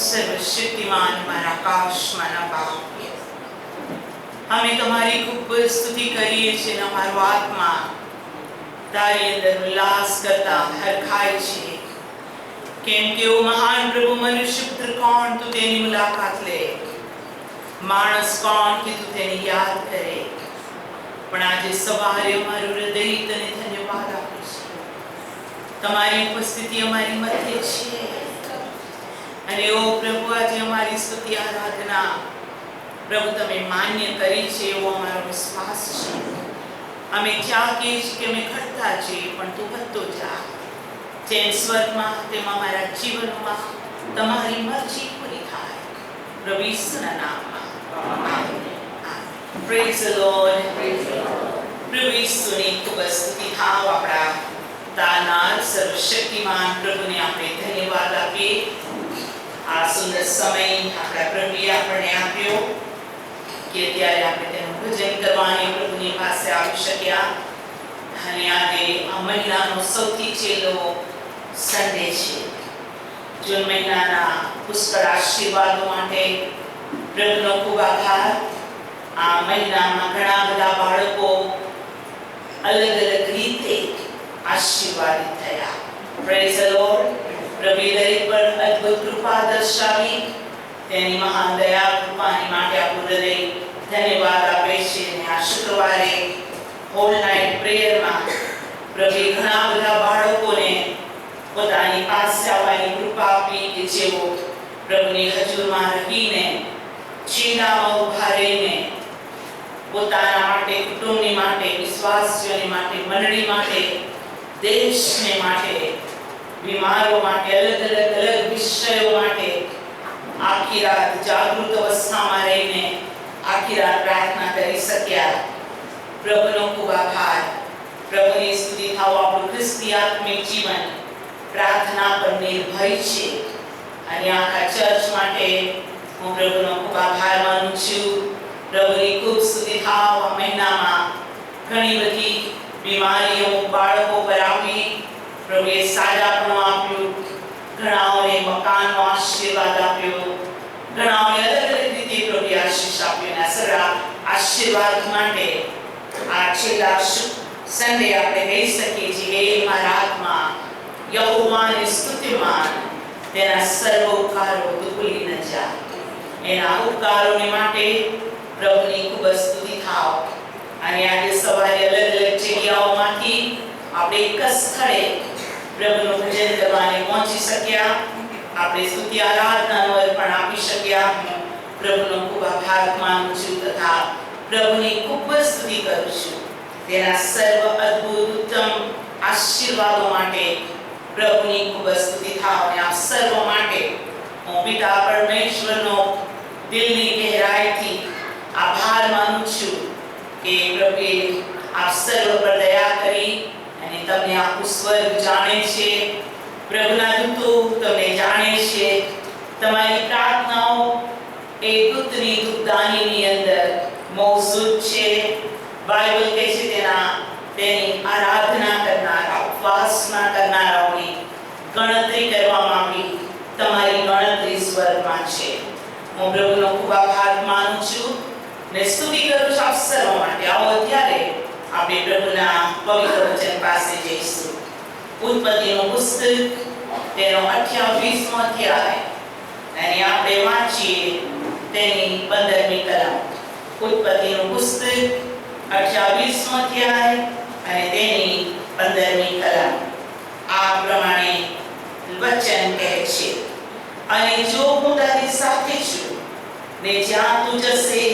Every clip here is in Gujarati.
सर्वशक्तिमान हमारा आकाशमाना बाप, हमें तुम्हारी खूब स्तुति करिए छे ने हमारो आत्मा तारी अंदर उल्लास करता हर खाय छे केम के ओ महान प्रभु मनुष्य पुत्र कोण तू तेनी मुलाकात ले, मानस कोण कि तू तेनी याद करे, पण आज सवारे हमारू हृदय तने धन्यवाद आपे छे। તમારી ઉપસ્થિતિ અમારી મધ્ય છે અને ઓ પ્રભુ આજે અમારી સ્તુતિ આરાધના પ્રભુ તમે માન્ય કરી છે એવો અમારો વિશ્વાસ છે। અમે ચાહીએ કે અમે ઘટતા જઈએ પણ તું વધતો જા, જેમ સ્વર્ગમાં તેમ અમારા જીવનમાં તમારી મરજી પૂરી થાય, પ્રભુ ઈસુના નામમાં આમેન। Praise the lord. પ્રભુ ઈસુની ખૂબ સ્તુતિ થાવ। આપણા दानार सर्वशक्तिमान प्रभु ने आपने धन्यवाद आपे। आ सुंदर समय आपड़ा प्रभुए आपने आप्यो के त्यारे आपने तेनु भजन करवानी प्रभुनी पासे આવી શક્યા અને આજે આ મહિનાનો સૌથી છેલ્લો સન્ડે છે। જૂન મહિનાના પુષ્કળ આશીર્વાદો માટે પ્રભુનો ખૂબ આભાર। આ મહિનામાં ઘણા બધા બાળકો અલગ અલગ રીતે आशीर्वादित थया। Praise the Lord. प्रभु दरेक पर अद्भुत कृपा दर्शावी तेनी महान दया कृपानी माटे आपो हृदय धन्यवाद आपे छे। ने आ शुक्रवारे होल नाइट प्रेयर में प्रभु घणा बधा बाळकोने पोतानी पासे आवવાની कृपा आपी के जेवो प्रभुनी हजूरमां रहीने चीनामां उभा रहीने पोताना माटे, कुटुंबनी माटे, विश्वासीओनी माटे, मंडળી माटे, देश ने माटे, बीमारों माटे, अलग अलग विषयों माटे आखी रात जागृत अवस्था में रहीने आखी रात प्रार्थना करी सक्या। प्रभुनो खूब आभार। प्रभुनी स्तुति थाव। आपणुं ख्रिस्ती आत्मिक जीवन प्रार्थना पर निर्भय छे अने आखा चर्च माटे हूँ प्रभुनो खूब आभार मानु छुं। प्रभुनी खूब स्तुति थाव। आ महीनामां घणी बधी बीमारीओ बाळको पर आवी प्रभुए साजापणुं आप्युं, घणाओने मकाननो आशीर्वाद आप्यो, घणाओने अलग अलग रीते प्रभुए आशीष आप्यो। ने सरा आशीर्वाद माटे आ छेल्ला संडे आपणे કહી શકીએ છીએ હે મારા આત્મા યહોવાને સ્તુતિમાન, તેના સર્વ ઉપકારો તું ભૂલી ન જા। એના ઉપકારોને માટે પ્રભુની ખૂબ સ્તુતિ થાવ। અને આજે સવારે અલગ અલગ જગ્યાઓમાંથી આપણે એક જ સ્થળે પ્રભુનું ભજન કરવાને પહોંચી શક્યા। આપણે સ્તુતિ આરાધનાનો અર્પણ આપી શક્યા। પ્રભુનો ખૂબ આભાર માનું છું તથા પ્રભુની ખૂબ સ્તુતિ કરું છું તેના સર્વ અદ્ભુત ઉત્તમ આશીર્વાદો માટે પ્રભુની ખૂબ સ્તુતિ થાવ। અને આપ સર્વ માટે હું પિતા પરમેશ્વરનો દિલની ગહેરાઈથી આભાર માનું છું કે પ્રભુએ આપ સર્વ પર દયા કરી અને તમને આખું સ્વર્ગ જાણે છે, પ્રભુના દૂતો તમને જાણે છે। તમારી પ્રાર્થનાઓ એ દૂતની દૂતદાનીની અંદર મૌજૂદ છે। બાઇબલ કહે છે તેની આરાધના કરનારા, ઉપવાસના કરનારાઓની ગણતરી કરવામાં આવી, તમારી ગણતરી સ્વર્ગમાં છે। હું પ્રભુનો ખૂબ આભાર માનું છું ને સ્તુતિ કરું છું આપ સર્વ માટે। આવો અત્યારે આપણે પ્રભુના પવિત્ર વચન પાસે જઈશું। ઉત્પત્તિનું પુસ્તક તેનો 28મો અધ્યાય અને આપણે વાંચીએ તેની 15મી કલમ। ઉત્પત્તિનું પુસ્તક 28મો અધ્યાય અને તેની 15મી કલમ। આ પ્રમાણે વચન કહે છે, અને જો હું તારી સાથે છું ને જ્યાં તું જશે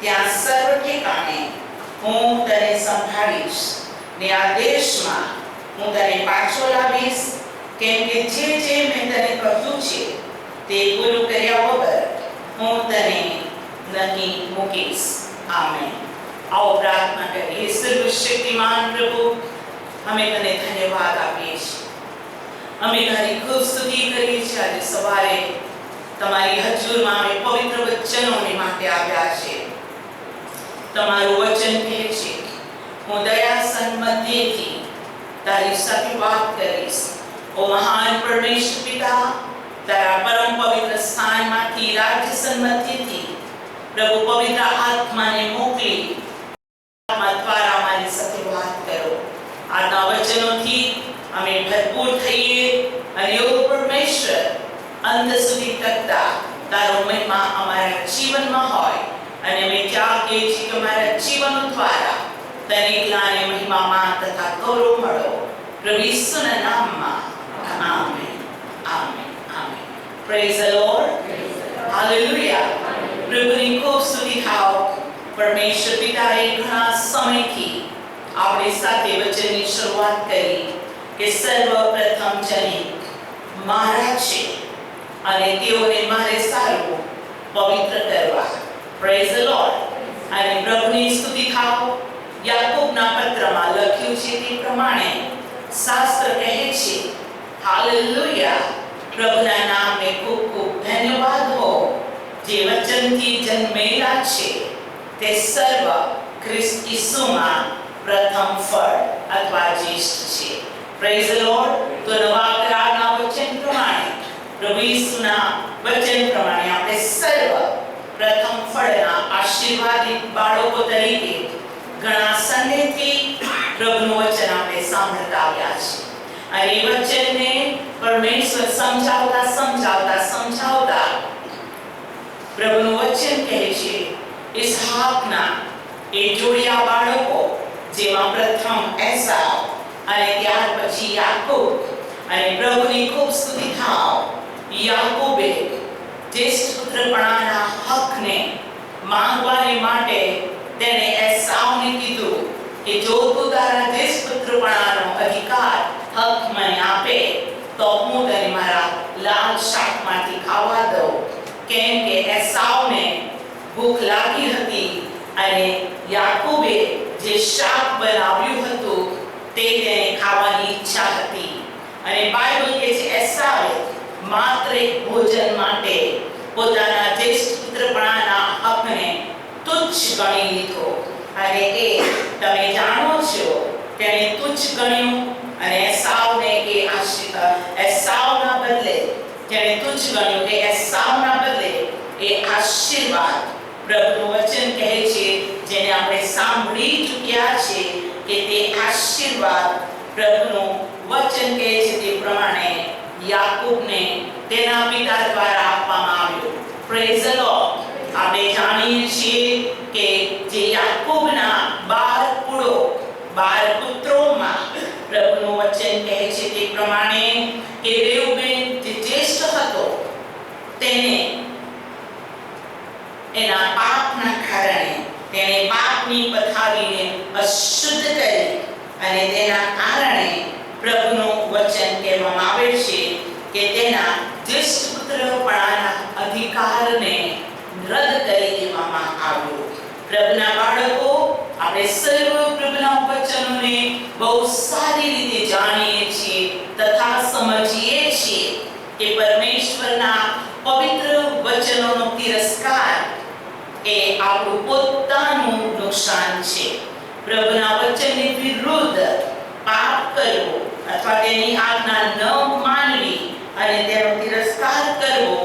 ત્યાં સર્વ ઠેકાણે હું તને સંભાળીશ ને આ દેશમાં હું તને પાછો લાવીશ, કેમ કે જે મેં તને કહ્યું છે તે પૂરું કર્યા વગર હું તને નહીં મૂકીશ। આમેન। आओ प्रार्थना करिए। सर्वशक्तिमान प्रभु, हमें तने धन्यवाद आपीए छे। અમે તારી ખૂબ સ્તુતિ કરીએ છીએ। આજે સવારે તમારી હજુરમાં અમે પવિત્ર વચનોને માટે આવ્યા છે। તમારું વચન કહે છે, હું દયાસન મધ્યથી તારી સાથે વાત કરીશ। ઓ મહાન પરમેશ્વર પિતા, તારા પરમ પવિત્ર સ્થાન તમારી રાજ્ય સંમતિથી પ્રભુ પવિત્ર આત્માને મોકલી આત્મા દ્વારા અમારી સાથે વાત કરો. આજના વચનોથી અમે ભરપૂર થઈએ અને ઓ પરમેશ્વર અંત સુધી ટકતા તારો મહિમા અમારા જીવનમાં હોય અને અમે ચાહીએ છીએ કે અમારા જીવનો દ્વારા તને એકલાને મહિમામાં તથા ગૌરવ મળો. પ્રભુ ઈસુના નામમાં amen, amen, amen. Praise the Lord. Hallelujah. પ્રભુની ખૂબ સ્તુતિ થાઓ. પરમેશ્વર પિતાએ ઘણા સમયથી આપણી સાથે વચનની શરૂઆત કરી કે સર્વપ્રથમ જનિક મારા છે અને તેઓને મારે સારું પવિત્ર કરવા. Praise the lord. અને પ્રભુની સ્તુતિ થાઓ. યાકોબના પત્રમાં લખ્યું છે તે પ્રમાણે શાસ્ત્ર કહે છે, હાલેલુયા, પ્રભુના નામને ખૂબ ખૂબ ધન્યવાદ હો, જે વચનથી જન્મેલા છે તે સર્વ ખ્રિસ્ત ઈસુમાં પ્રથમ ફળ અથવા જ્યેષ્ઠ છે. Praise the lord. તો નવા કરારના વચન પ્રમાણે, પ્રભુ ઈસુના વચન પ્રમાણે આપણે સર્વ પ્રથમ ફળના આશીર્વાદિત બાળકો તરીકે ઘણા સંદેહથી પ્રભુનું વચન આપણે સાંભળતા આવ્યા છે. અને એ વચનને પરમેશ્વર સમજાવતા પ્રભુનું વચન કહે છે, ઇસ્હાકના એ જોડિયા બાળકો, જેમાં પ્રથમ એસાવ અને ત્યાર પછી યાકૂબ. અને પ્રભુની ખૂબ સ્તુતિ થાઓ. યાકૂબે જ્યેષ્ઠ પુત્રપણાના હકને માંગવાને માટે તેણે એસાવને કીધું કે જો તું તારા જ્યેષ્ઠ પુત્રપણાનો અધિકાર હક મને આપે તો હું તને મારા લાલ શાકમાંથી ખાવા દઉં. કેમ કે એસાવને ભૂખ લાગી હતી અને યાકૂબે જે શાક બનાવ્યું હતું તે તેને ખાવાની ઈચ્છા હતી. અને બાઇબલ કહે છે એસાવે માત્ર એક ભોજન માટે પોતાના જ્યેષ્ઠ પુત્રપણાના હકને તુચ્છ ગણી લીધો. અને એ તમે જાણો છો, તેણે તુચ્છ ગણ્યું અને એસાવના બદલે તેણે તુચ્છ ગણ્યું કે એસાવના બદલે એ આશીર્વાદ. પ્રભુનું વચન કહે છે, જેને આપણે સાંભળી ચૂક્યા છે કે તે આશીર્વાદ પ્રભુનું વચન કહે છે તે પ્રમાણે યાકૂબને તેના પિતા દ્વારા આપવામાં આવ્યું. Praise the lord. આપણે જાણીએ છીએ કે જે યાકૂબના 12 પુત્રોમાં પ્રભુનું વચન કહે છે તે પ્રમાણે કે રેઉબેન જે જ્યેષ્ઠ હતો તેને એના પાપના કારણે તેણે પાપની પથારીને અશુદ્ધ કરી અને તેના કારણે પ્રભુનું વચન કહેવામાં આવે છે કે તેના જ્યેષ્ઠ પુત્રપણાના અધિકારને રદ કરી દેવામાં આવ્યો. પ્રભુના બાળકો, આપણે સર્વ પ્રભુના વચનોને બહુ સારી રીતે જાણીએ છીએ તથા સમજીએ છીએ કે પરમેશ્વરના પવિત્ર વચનોનો તિરસ્કાર એ આપણું પોતાનું નુકસાન છે. પ્રભુના વચનની વિરુદ્ધ પાપ કરવો અથવા તેની આજ્ઞા ન માનવી અને તેનો તિરસ્કાર કરવો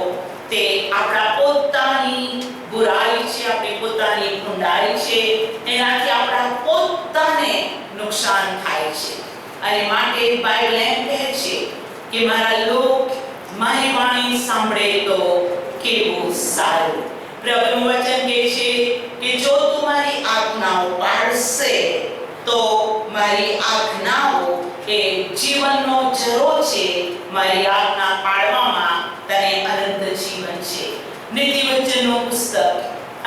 તે આપણા પોતાની બુરાઈ છે, આપણી પોતાની ભૂંડાઈ છે. એનાથી આપણા પોતાને નુકસાન થાય છે. અને માટે બાઇબલ એમ કહે છે કે મારા લોક મારી વાણી સાંભળે તો કેવું સારું. પ્રભુનું વચન કહે છે કે જો તું મારી આજ્ઞાઓ પાળશે તો મારી આજ્ઞાઓ એ જીવનનો ઝરો છે. મારી આજ્ઞા પાળવામાં તને અનંત જીવન છે. નીતિ વચનનું પુસ્તક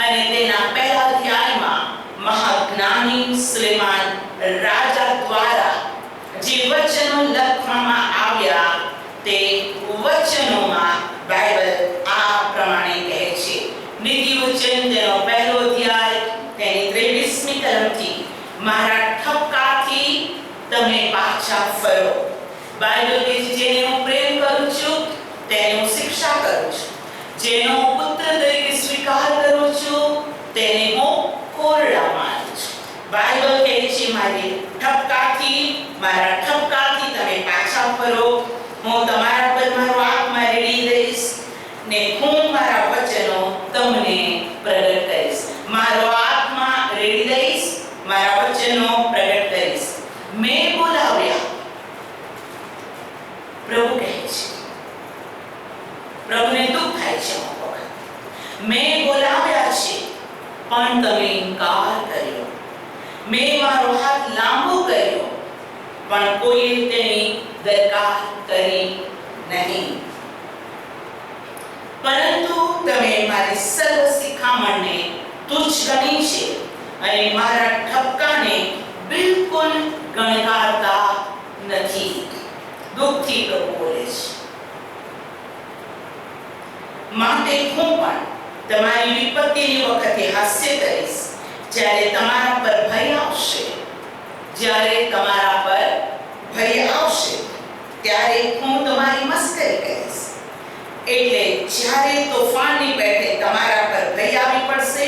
અને તેના પહેલા અધ્યાયમાં મહાજ્ઞાની સુલેમાન રાજા દ્વારા જે વચનો લખવામાં આવ્યા તે વચનોમાં બાઇબલ આ પ્રમાણે કહે છે. નીતિ વચન તેનો પહેલો અધ્યાય તેની 23મી કલમથી, મારા ઠપકાથી તમે પાછા ફરો. બાઇબલ કહે છે, જેને હું પ્રેમ કરું છું તેને હું શિક્ષા કરું છું, જેનો પુત્ર તરીકે સ્વીકાર કરું છું તેને હું કોરડા માનું છું. બાઇબલ કહે છે મારા ઠપકાથી તમે પાછા ફરો. હું તમારા પર મારો આત્મા રેડી દઈશ ને હું મારા વચન વચનો તમને પ્રગટ કરીશ. મારો આત્મા રેડી દઈશ, મારા વચનો પ્રગટ કરીશ. મેં બોલાવ્યા, પ્રભુ કહે છે. પ્રભુને દુઃખ થાય છે અમુક વખત. મેં બોલાવ્યા છે પણ તમે ઇનકાર કર્યો. મેં મારો હાથ લાંબો કર્યો પણ કોઈએ તેની દરકાર કરી નહીં. પરંતુ તમે મારી સર્વ શિખામણને તુચ્છ ગણી છે અને મારા ઠપકાને બિલકુલ ગણકારતા નથી. દુઃખથી પ્રભુ બોલે છે. માટે હું પણ તમારી વિપત્તિની વખતે હાસ્ય કરીશ. જ્યારે તમારા પર ભય આવશે, જ્યારે તમારા પર ભય આવશે ત્યારે હું તમારી મસ્કરી કરીશ. એટલે જ્યારે તોફાનની પેઠે તમારા પર ભય આવી પડશે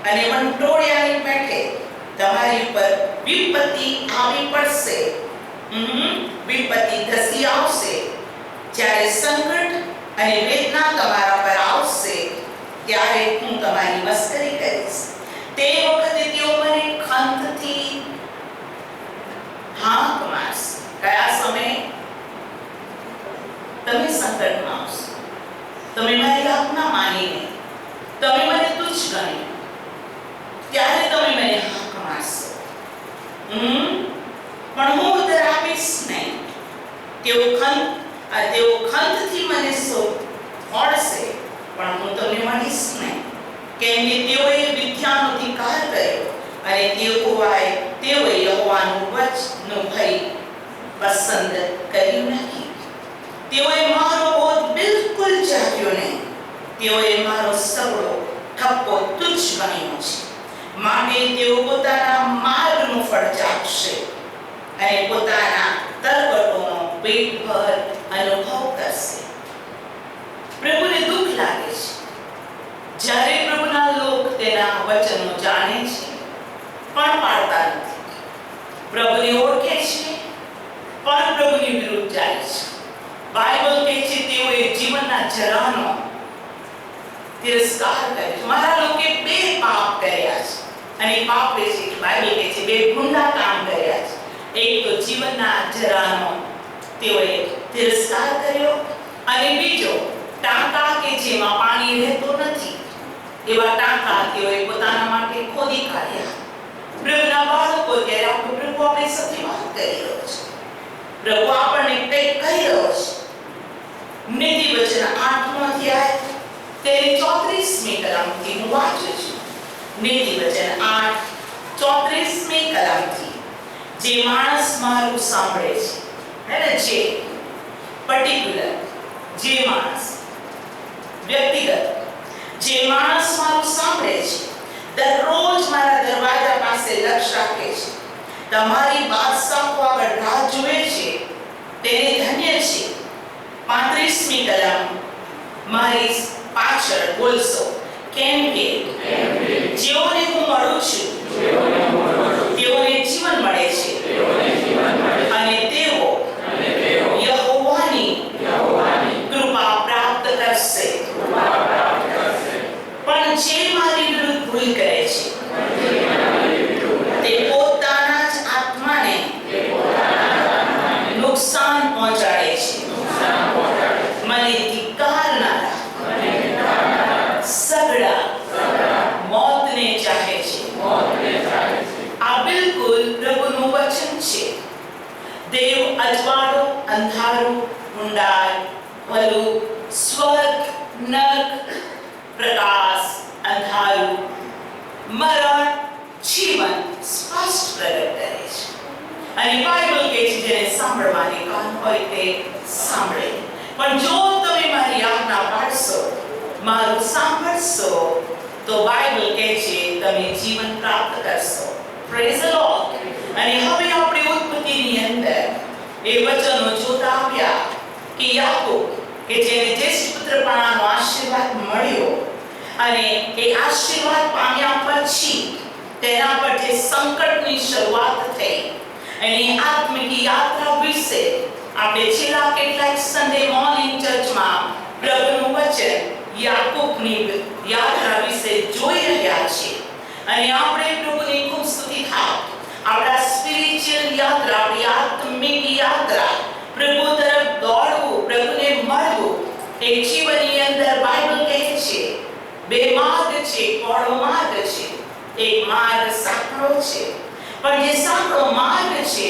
અને વંટોળિયાની પેઠે તમારી પર વિપત્તિ આવી પડશે, વિપત્તિ ધસી આવશે, જ્યારે સંકટ અને વેદના તમારા પર આવશે ત્યારે હું તમારી મસ્કરી કરીશ. તે વખતે તેઓ મને ખંતથી હાંક મારશે. કયા સમયે? તમે સંકટમાં આવશો, તમે મારી આજ્ઞા માનીને તમે મને તુચ્છ ગણી, ત્યારે તમે મને હાંક મારશો. પણ હું ઉત્તર આપીશ નહીં. તેઓ ખંતથી મને હોડશે પણ હું તમને મળીશ નહીં. કેમ કે તેઓએ વિદ્યાનો ધિક્કાર કર્યો અને તેઓએ યહોવાનું વચનનું ભય પસંદ કર્યું નથી. તેઓએ મારો બોધ બિલકુલ ચાખ્યો નહીં. તેઓએ મારો સગળો ઠપકો તુચ્છ ગણ્યો છે. માટે તેઓ પોતાના માર્ગનું ફળ ચાખશે અને પોતાના તરવટોનો પેટભર અનુભવ કરશે. પ્રભુને દુઃખ લાગે છે જ્યારે પ્રભુના લોક તેના વચનો જાણે છે પણ પાળતા નથી. પ્રભુને ઓળખે છે પણ પ્રભુની વિરુદ્ધ જાય છે. બાઇબલ કહે છે તેઓએ જીવનના જરાનો તિરસ્કાર કર્યો છે. મારા લોકે બે પાપ કર્યા છે અને પાપ કહે છે, બાઇબલ કહે છે બે ભૂંડા કામ કર્યા છે. એક તો જીવનના જરાનો તેઓએ તિરસ્કાર કર્યો અને બીજો ટાંકા કે જેમાં પાણી રહેતો નથી એવા ટાંકા તેઓએ પોતાના માટે ખોદી કાઢ્યા. પ્રભુના બાળકો ત્યારે આપણું પ્રભુ આપણી સાથે વાત કરી રહ્યો છે. પ્રભુ આપણને કંઈક કહી રહ્યો છે. નીતિ વચન 8મો અધ્યાય તેની 34મી કલમથી હું વાંચું છું. નીતિ વચન 8:34મી કલમથી. જે માણસ મારું સાંભળે છે, જે પર્ટિક્યુલર, જે માણસ વ્યક્તિગત, જે માણસ મારું સાંભળે છે, દરરોજ મારા દરવાજા પાસે લક્ષ રાખે છે, તમારી બાદશાહ આગળ રાહ જુએ છે, તેને ધન્ય છે. 35મી કલમ મારી પાછળ બોલશો. કેમ કે જેઓને હું મળું છું તેઓને જીવન મળે છે અને તેઓ યહોવાની કૃપા પ્રાપ્ત કરશે. પણ જે મારી વિરુદ્ધ ભૂલ કરે છે તે પોતાના જ આત્માને નુકસાન પહોંચાડે છે. મને ધિક્કારનારા સગડા મોતને ચાહે છે. આ બિલકુલ પ્રભુનું વચન છે. દેવ અજવાળો, અંધારું, ઊંડાઈ, ભલું, સ્વર્ગ, નર્ક, પ્રકાશ, અંધારું, મરણ, જીવન સ્પષ્ટ પ્રગટ કરે છે. અને બાઇબલ કહે છે જેને સાંભળવાની કાન હોય તે સાંભળે. પણ જો તમે મારી આજ્ઞા પાળશો, મારું સાંભળશો, તો બાઇબલ કહે છે તમે જીવન પ્રાપ્ત કરશો. Praise the lord. અને હવે આપણી ઉત્પત્તિની અંદર એ વચનો જોતા આવ્યા કે યાકૂબ કે જેને જ્યેષ્ઠ પુત્રપણાનો આશીર્વાદ મળ્યો અને એ આશીર્વાદ પામ્યા પછી તેના પર જે સંકટની શરૂઆત થઈ એની આત્મિક યાત્રા વિશે આપણે છેલ્લા કેટલાક સન્ડે મોર્નિંગ ચર્ચમાં પ્રભુનું વચન યાકૂબની યાત્રા વિશે જોઈ રહ્યા છીએ અને આપણે પ્રભુની ખૂબ સ્તુતિ થાય. આપણા સ્પિરિચ્યુઅલ યાત્રા, આપણી આત્મિક યાત્રા, પ્રભુ તરફ દોડવું, પ્રભુને મળવું, એક જીવનની અંદર બાઇબલ કહે છે બે માર્ગ છે, પહોળો માર્ગ છે. એક માર્ગ સાંકડો છે, પણ જે સાંકડો માર્ગ છે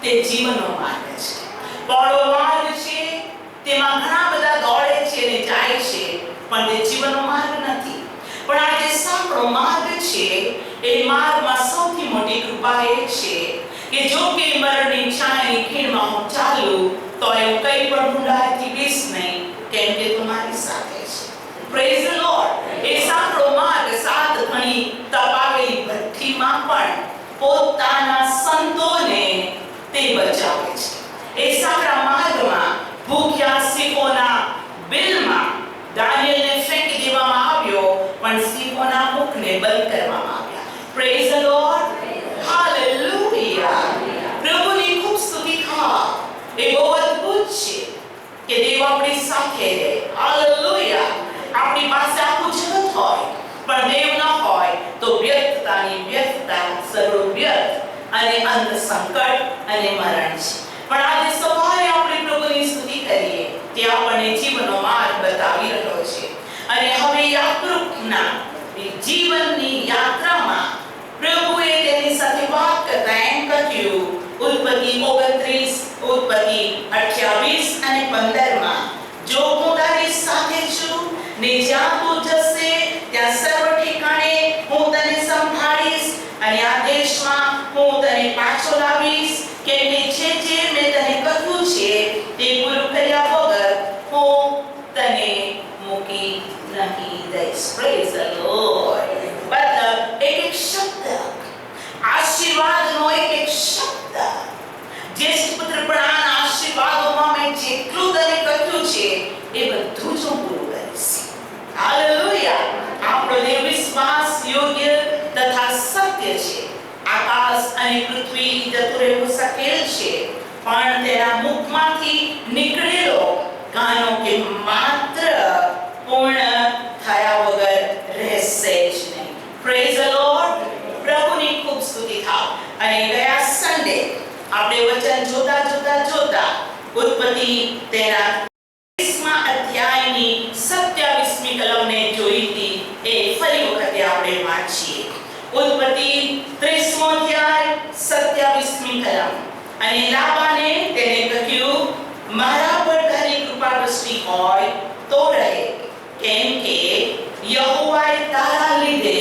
તે જીવનનો માર્ગ છે. પહોળો માર્ગ છે, તેમાં ઘણા બધા દોડે છે અને જાય છે, પણ તે જીવનનો માર્ગ નથી. પણ આ જે સાંકડો માર્ગ છે એ માર્ગમાં સૌથી મોટી કૃપા એ છે કે જો કે મરણની છાયાની ખીણમાં હું ચાલું તો હું કંઈ પણ ઊંડાઈથી બીસ નહીં, કેમ કે તમારી સાથે છે. Praise the Lord. એ સાંકડો માર્ગ સાત ઘણી તપાવેલી ભઠ્ઠીમાં પણ પોતાના સંતોને તે બચાવે છે. એ સાંકડા માર્ગમાં ભૂખ્યા સિંહોના બિલમાં દાનિયેલને ફેંકી દેવામાં આવ્યો, પણ સિંહોના મુખને બંધ કરવામાં આવ્યા. Praise the Lord. હાલેલુયા. પ્રભુની ખૂબ સ્તુતિ થાય. એ બહુ અદ્ભુત છે કે દેવ આપણી સાથે રહે. હાલેલુયા. આપણી પાસે આખું જગત હોય પણ દેવ ન હોય તો વ્યર્થતાની વ્યર્થતા, સર્વ વ્યર્થ અને અંત સંકટ અને મરણ છે. પણ આજે સવારે આપણે પ્રભુની સ્તુતિ કરીએ તે આપણને જીવનનો માર્ગ બતાવી રહ્યો છે. અને હવે યાત્રુકના જીવનની યાત્રામાં પ્રભુએ તેની સાથે વાત કરતા એમ કહ્યું, ઉત્પત્તિ 29, ઉત્પત્તિ 28 અને 15માં, જો હું તારી સાથે છું ને જ્યાં તું જશે ત્યાં સર્વ ઠેકાણે હું તને સંભાળીશ અને આ દેશમાં હું તને પાછો લાવીશ, કેમ કે જે મેં તને કહ્યું છે તે પૂરું કર્યા વગર હું તને મૂકી નહીં દઈશ. Praise the lord. મતલબ એક શબ્દ, આશીર્વાદનો એક શબ્દ, જે પુત્ર પ્રાણ આશીર્વાદોમાં મેં જેટલું તને કહ્યું છે એ બધું જ હું પૂરું કરીશ. હાલેલુયા. આપણો દેવ વિશ્વાસ યોગ્ય તથા સત્ય છે. આકાશ અને પૃથ્વી જતું રહેવું શકેલ છે, પણ તેના મુખમાંથી નીકળેલો ગાનો કે માત્ર પૂર્ણ થયા વગર રહેશે જ નહીં. Praise the lord. પ્રભુની ખૂબ સ્તુતિ થાય. અને ગયા સન્ડે આપણે વચન જોતા ઉત્પત્તિ તેના 30મા અધ્યાયની 27મી કલમને જોઈ હતી. એ ફરી વખતે આપણે વાંચીએ. ઉત્પત્તિ 30મો અધ્યાય 27મી કલમ. અને લાબાને તેને કહ્યું, મારા પર તારી કૃપા દ્રષ્ટિ હોય તો રહે, કેમ કે યહોવાએ તારા લીધે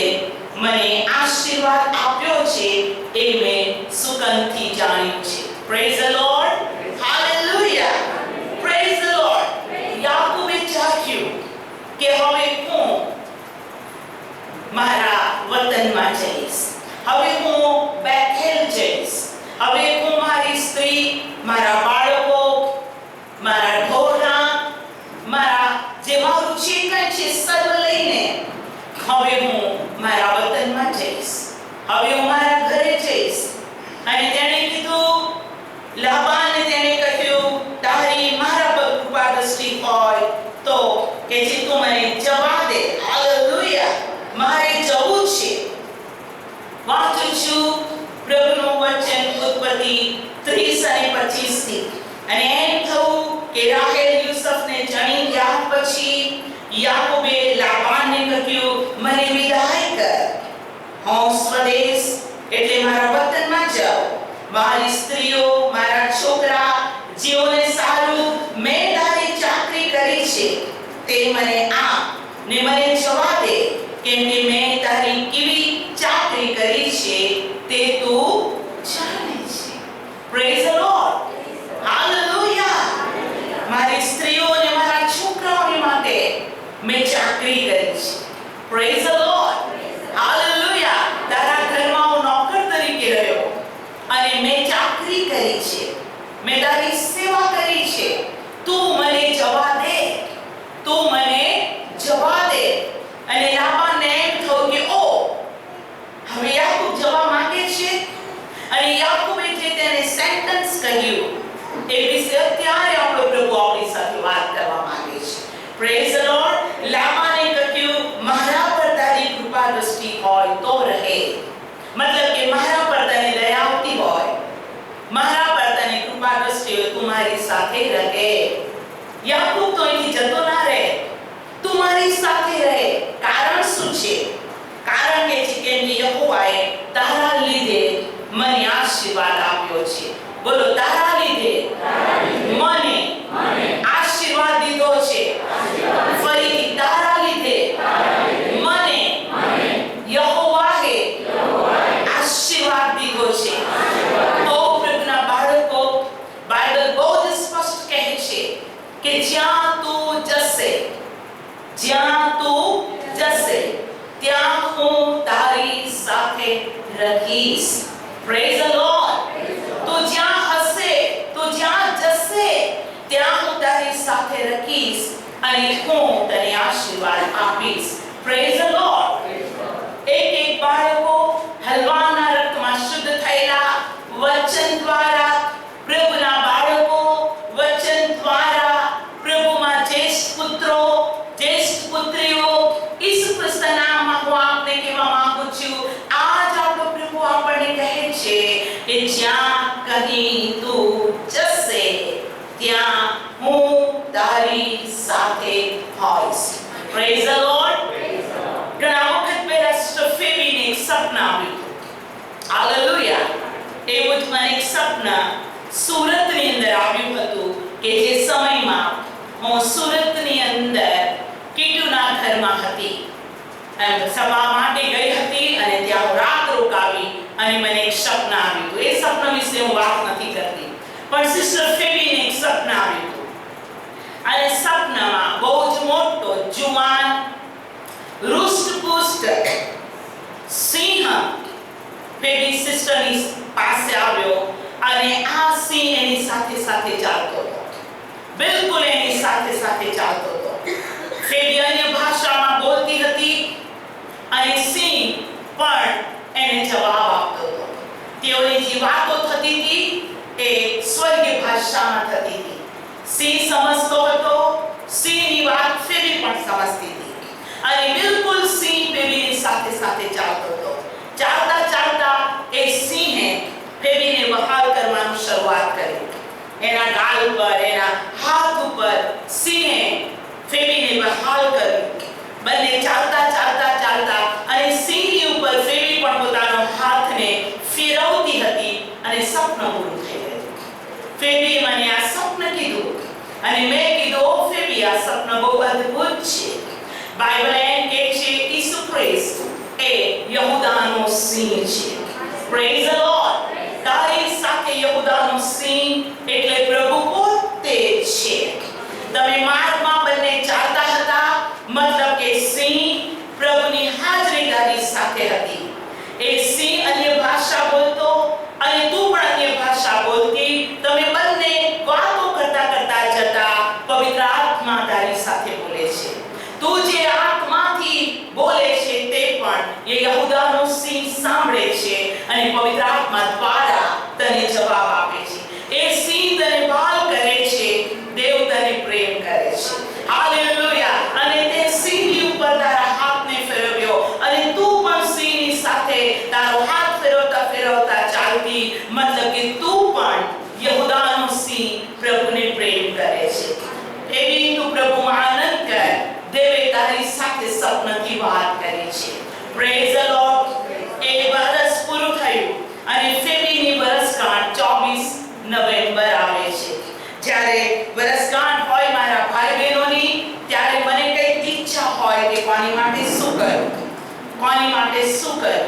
મને આશીર્વાદ આપ્યો છે એ મેં સુગંધથી જાણ્યું છે. Praise the Lord. Hallelujah. Praise the Lord. યાકૂબે ચાખ્યું કે હવે હું મારા વતનમાં જઈશ, હવે હું બેથેલ જઈશ, હવે હું મારી સ્ત્રી, મારા બાળકો, મારા ઢોરના, મારા જે મારું જે કંઈ છે સર્વ લઈને હવે હું મારા વતનમાં જઈશ, હવે હું મારા ઘરે જઈશ. અને તેણે કીધું, લાબાને તેણે કહ્યું, તારી મારા પર કૃપા દ્રષ્ટિ હોય તો કે જે તું મને જવા દે. હાલેલુયા. મારે જવું છે. વાંચું છું પ્રભુનું વચન ઉત્પત્તિ 30 અને 25 થી. અને એમ થયું કે રાહેલ યુસુફને જણી ગયા પછી યાકૂબે લાબાનને કહ્યું, મને વિદાય કર, હું સ્વદેશ એટલે મારા વતનમાં જાઉં. મારી સ્ત્રીઓ, મારા છોકરા, જેઓને સારું મેં તારી ચાકરી કરી છે તે મને આપ ને મને જવા દે, કેમ કે મેં તારી કેવી ચાકરી કરી છે તે તું જાણે છે. Praise the Lord. હાલેલુયા. મારી સ્ત્રીઓ અને મારા છોકરાઓને માટે મેં ચાકરી કરી છે. Praise the Lord. હાલેલુયા. તારા ઘરમાં હું નોકર તરીકે રહ્યો અને મેં ચાકરી કરી છે, મેં તારી સેવા કરી છે. તું મને જવા દે, તું મને જવા દે. અને લાબાનને એમ થયું કે ઓ, હવે યાકૂબ જવા માંગે છે. અને યાકૂબે જે તેને સેન્ટેન્સ કહ્યું એ વિશે અત્યારે આપણો પ્રભુ આપણી સાથે વાત કરવા માંગે છે. Praise the lord. તમારી સાથે રહે. યાકૂબ તો અહીંથી જતો ના રહે, તું મારી સાથે રહે. કારણ શું છે? કારણ કે છે કે યહોવાએ તારા લીધે મને આશીર્વાદ આપ્યો છે. બોલો, તારા લીધે મને આશીર્વાદ દીધો છે. ફરીથી, તારા લીધે મને યહોવાએ આશીર્વાદ દીધો છે. ઓ પ્રભુના બાળકો, બાઇબલ બહુ જ સ્પષ્ટ કહે છે કે જ્યાં તું જશે ત્યાં હું તારી સાથે રહીશ. Praise the lord. તું જ્યાં હશે, તું જ્યાં જશે ત્યાં હું તારી સાથે રહીશ અને હું તને આશીર્વાદ આપીશ. Praise the lord. એક બાળકો હલવાના રક્તમાં શુદ્ધ થયેલા વચન દ્વારા, પ્રભુના બાળકો વચન દ્વારા, પ્રભુમાં જ્યેષ્ઠ પુત્રો જ્યેષ્ઠ પુત્રીઓ, ઈસુ ખ્રિસ્તના નામમાં હું આપને કહેવા માંગુ છું, આજ આપણો પ્રભુ આપણને કહે છે કે જ્યાં કहीं તું જશે ત્યાં હું તારી સાથે હોઈશ. Praise the lord. ઘણા વખત પહેલા સિસ્ટર ફેબીને એક સપના આવ્યું. હાલેલુયા. એવું જ મને એક સપના સુરતની અંદર આવ્યું હતું કે જે સમયમાં હું સુરતની અંદર કીટુના ઘરમાં હતી. સભા માટે ગઈ હતી અને ત્યાં હું રાત રોકાવી અને મને એક સપના આવ્યું હતું. એ સપના વિશે હું વાત નથી કરતી, પણ સિસ્ટર ફેબીને એક સપના આવ્યું હતું અને સપનામાં બહુ જ મોટો જુવાન રૂષ્ટપુષ્ટ સિંહ ફેબી સિસ્ટરની પાસે આવ્યો અને આ સિંહ એની સાથે સાથે ચાલતો હતો. બિલકુલ એની સાથે સાથે ચાલતો હતો. ફેબી અન્ય ભાષામાં બોલતી હતી અને સિંહ પણ એને જવાબ આપતો હતો. તેઓની જે વાતો થતી હતી એ સ્વર્ગીય ભાષામાં થતી હતી. સિંહ સમજતો હતો, સિંહની વાત ફેબી પણ સમજતી હતી અને બિલકુલ સિંહ ફેબીની સાથે સાથે ચાલતો હતો. ચાલતા ચાલતા એ સિંહે ફેબીને વહાલ કરવાનું શરૂઆત કરી. એના ગાલ ઉપર, એના હાથ ઉપર સિંહે ફેબીને વહાલ કર્યું. બંને ચાલતા ચાલતા ચાલતા અને સિંહની ઉપર ફેબી પણ પોતાનો હાથને ફેરવતી હતી અને સપનું પૂરું થઈ ગયું. ફેબીએ મને આ સપનું કીધું અને મેં કીધું, ઓ ફેબી, આ સપનું બહુ અદ્ભુત છે. બાઇબલ એમ કહે છે ઈસુ ખ્રિસ્ત એ યહૂદાનો સિંહ છે. Praise the lord. તારી સાથે યહૂદાનો સિંહ એટલે પ્રભુ પોતે છે. તમે માર્ગમાં બંને ચાલતા હતા, મતલબ કે સિંહ પ્રભુની હાજરી તારી સાથે હતી. એ સિંહ અન્ય ભાષા બોલતો અને તું પણ અન્ય ભાષા બોલતી. તમે બંને વાતો કરતા કરતા જતા, પવિત્ર આત્મા તારી સાથે બોલે છે. તું જે આત્માથી બોલે છે તે પણ એ યહૂદાનો સિંહ સાંભળે છે અને પવિત્ર આત્મા દ્વારા તને જવાબ આપે છે. એ સિંહ તને ભાલ કરે છે, દેવ તને પ્રેમ કરે છે. હાલેલુયા. અને તે સિંહની ઉપર તારા હાથને ફેરવ્યો અને તું પણ સિંહની સાથે તારો હાથ ફેરવતા ફેરવતા ચાલતી, મતલબ કે તું પણ યહૂદાનો સિંહ પ્રભુને પ્રેમ કરે છે. એવી તું પ્રભુમાં આનંદ કર. દેવે તારી સાથે સપનાથી વાત કરી છે. Praise the Lord. એ વર્ષ પૂરું થયું અને ફેબીની વર્ષગાંઠ 24 નવેમ્બર આવે છે. જ્યારે વર્ષગાંઠ હોય મારા ભાઈ બહેનોની, ત્યારે મને કંઈક ઈચ્છા હોય કે કોની માટે શું કરું, કોની માટે શું કરું,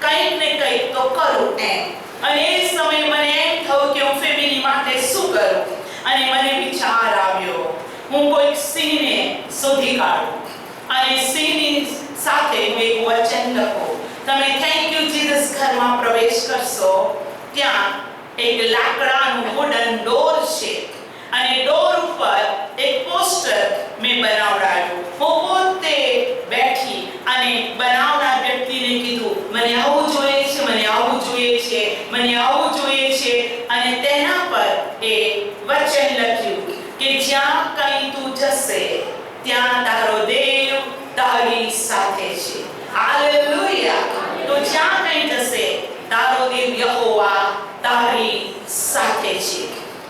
કંઈક ને કંઈક તો કરું એમ. અને એ સમયે મને એમ થયું કે હું ફેબીની માટે શું કરું અને મને વિચાર આવ્યો હું કોઈક સિંહને શોધી કાઢું અને સિંહની સાથે હું એક વચન લખું. તમે થેન્ક યુ જીસસ ઘરમાં પ્રવેશ કરશો ત્યાં એક લાકડાનું વુડન ડોર છે અને ડોર ઉપર એક પોસ્ટર મેં બનાવડાવ્યું. હું પોતે બેઠી અને બનાવનાર વ્યક્તિને કીધું, મને આવું જોઈએ છે, મને આવું જોઈએ છે, મને આવું જોઈએ છે. અને તેના પર એ વચન લખ્યું કે જ્યાં કંઈ તું જશે ત્યાં તારો દેવ તારી સાથે છે. હાલેલુયા. તો જ્યાં કંઈ જશે તારો દેવ યહોવા તારી સાથે છે.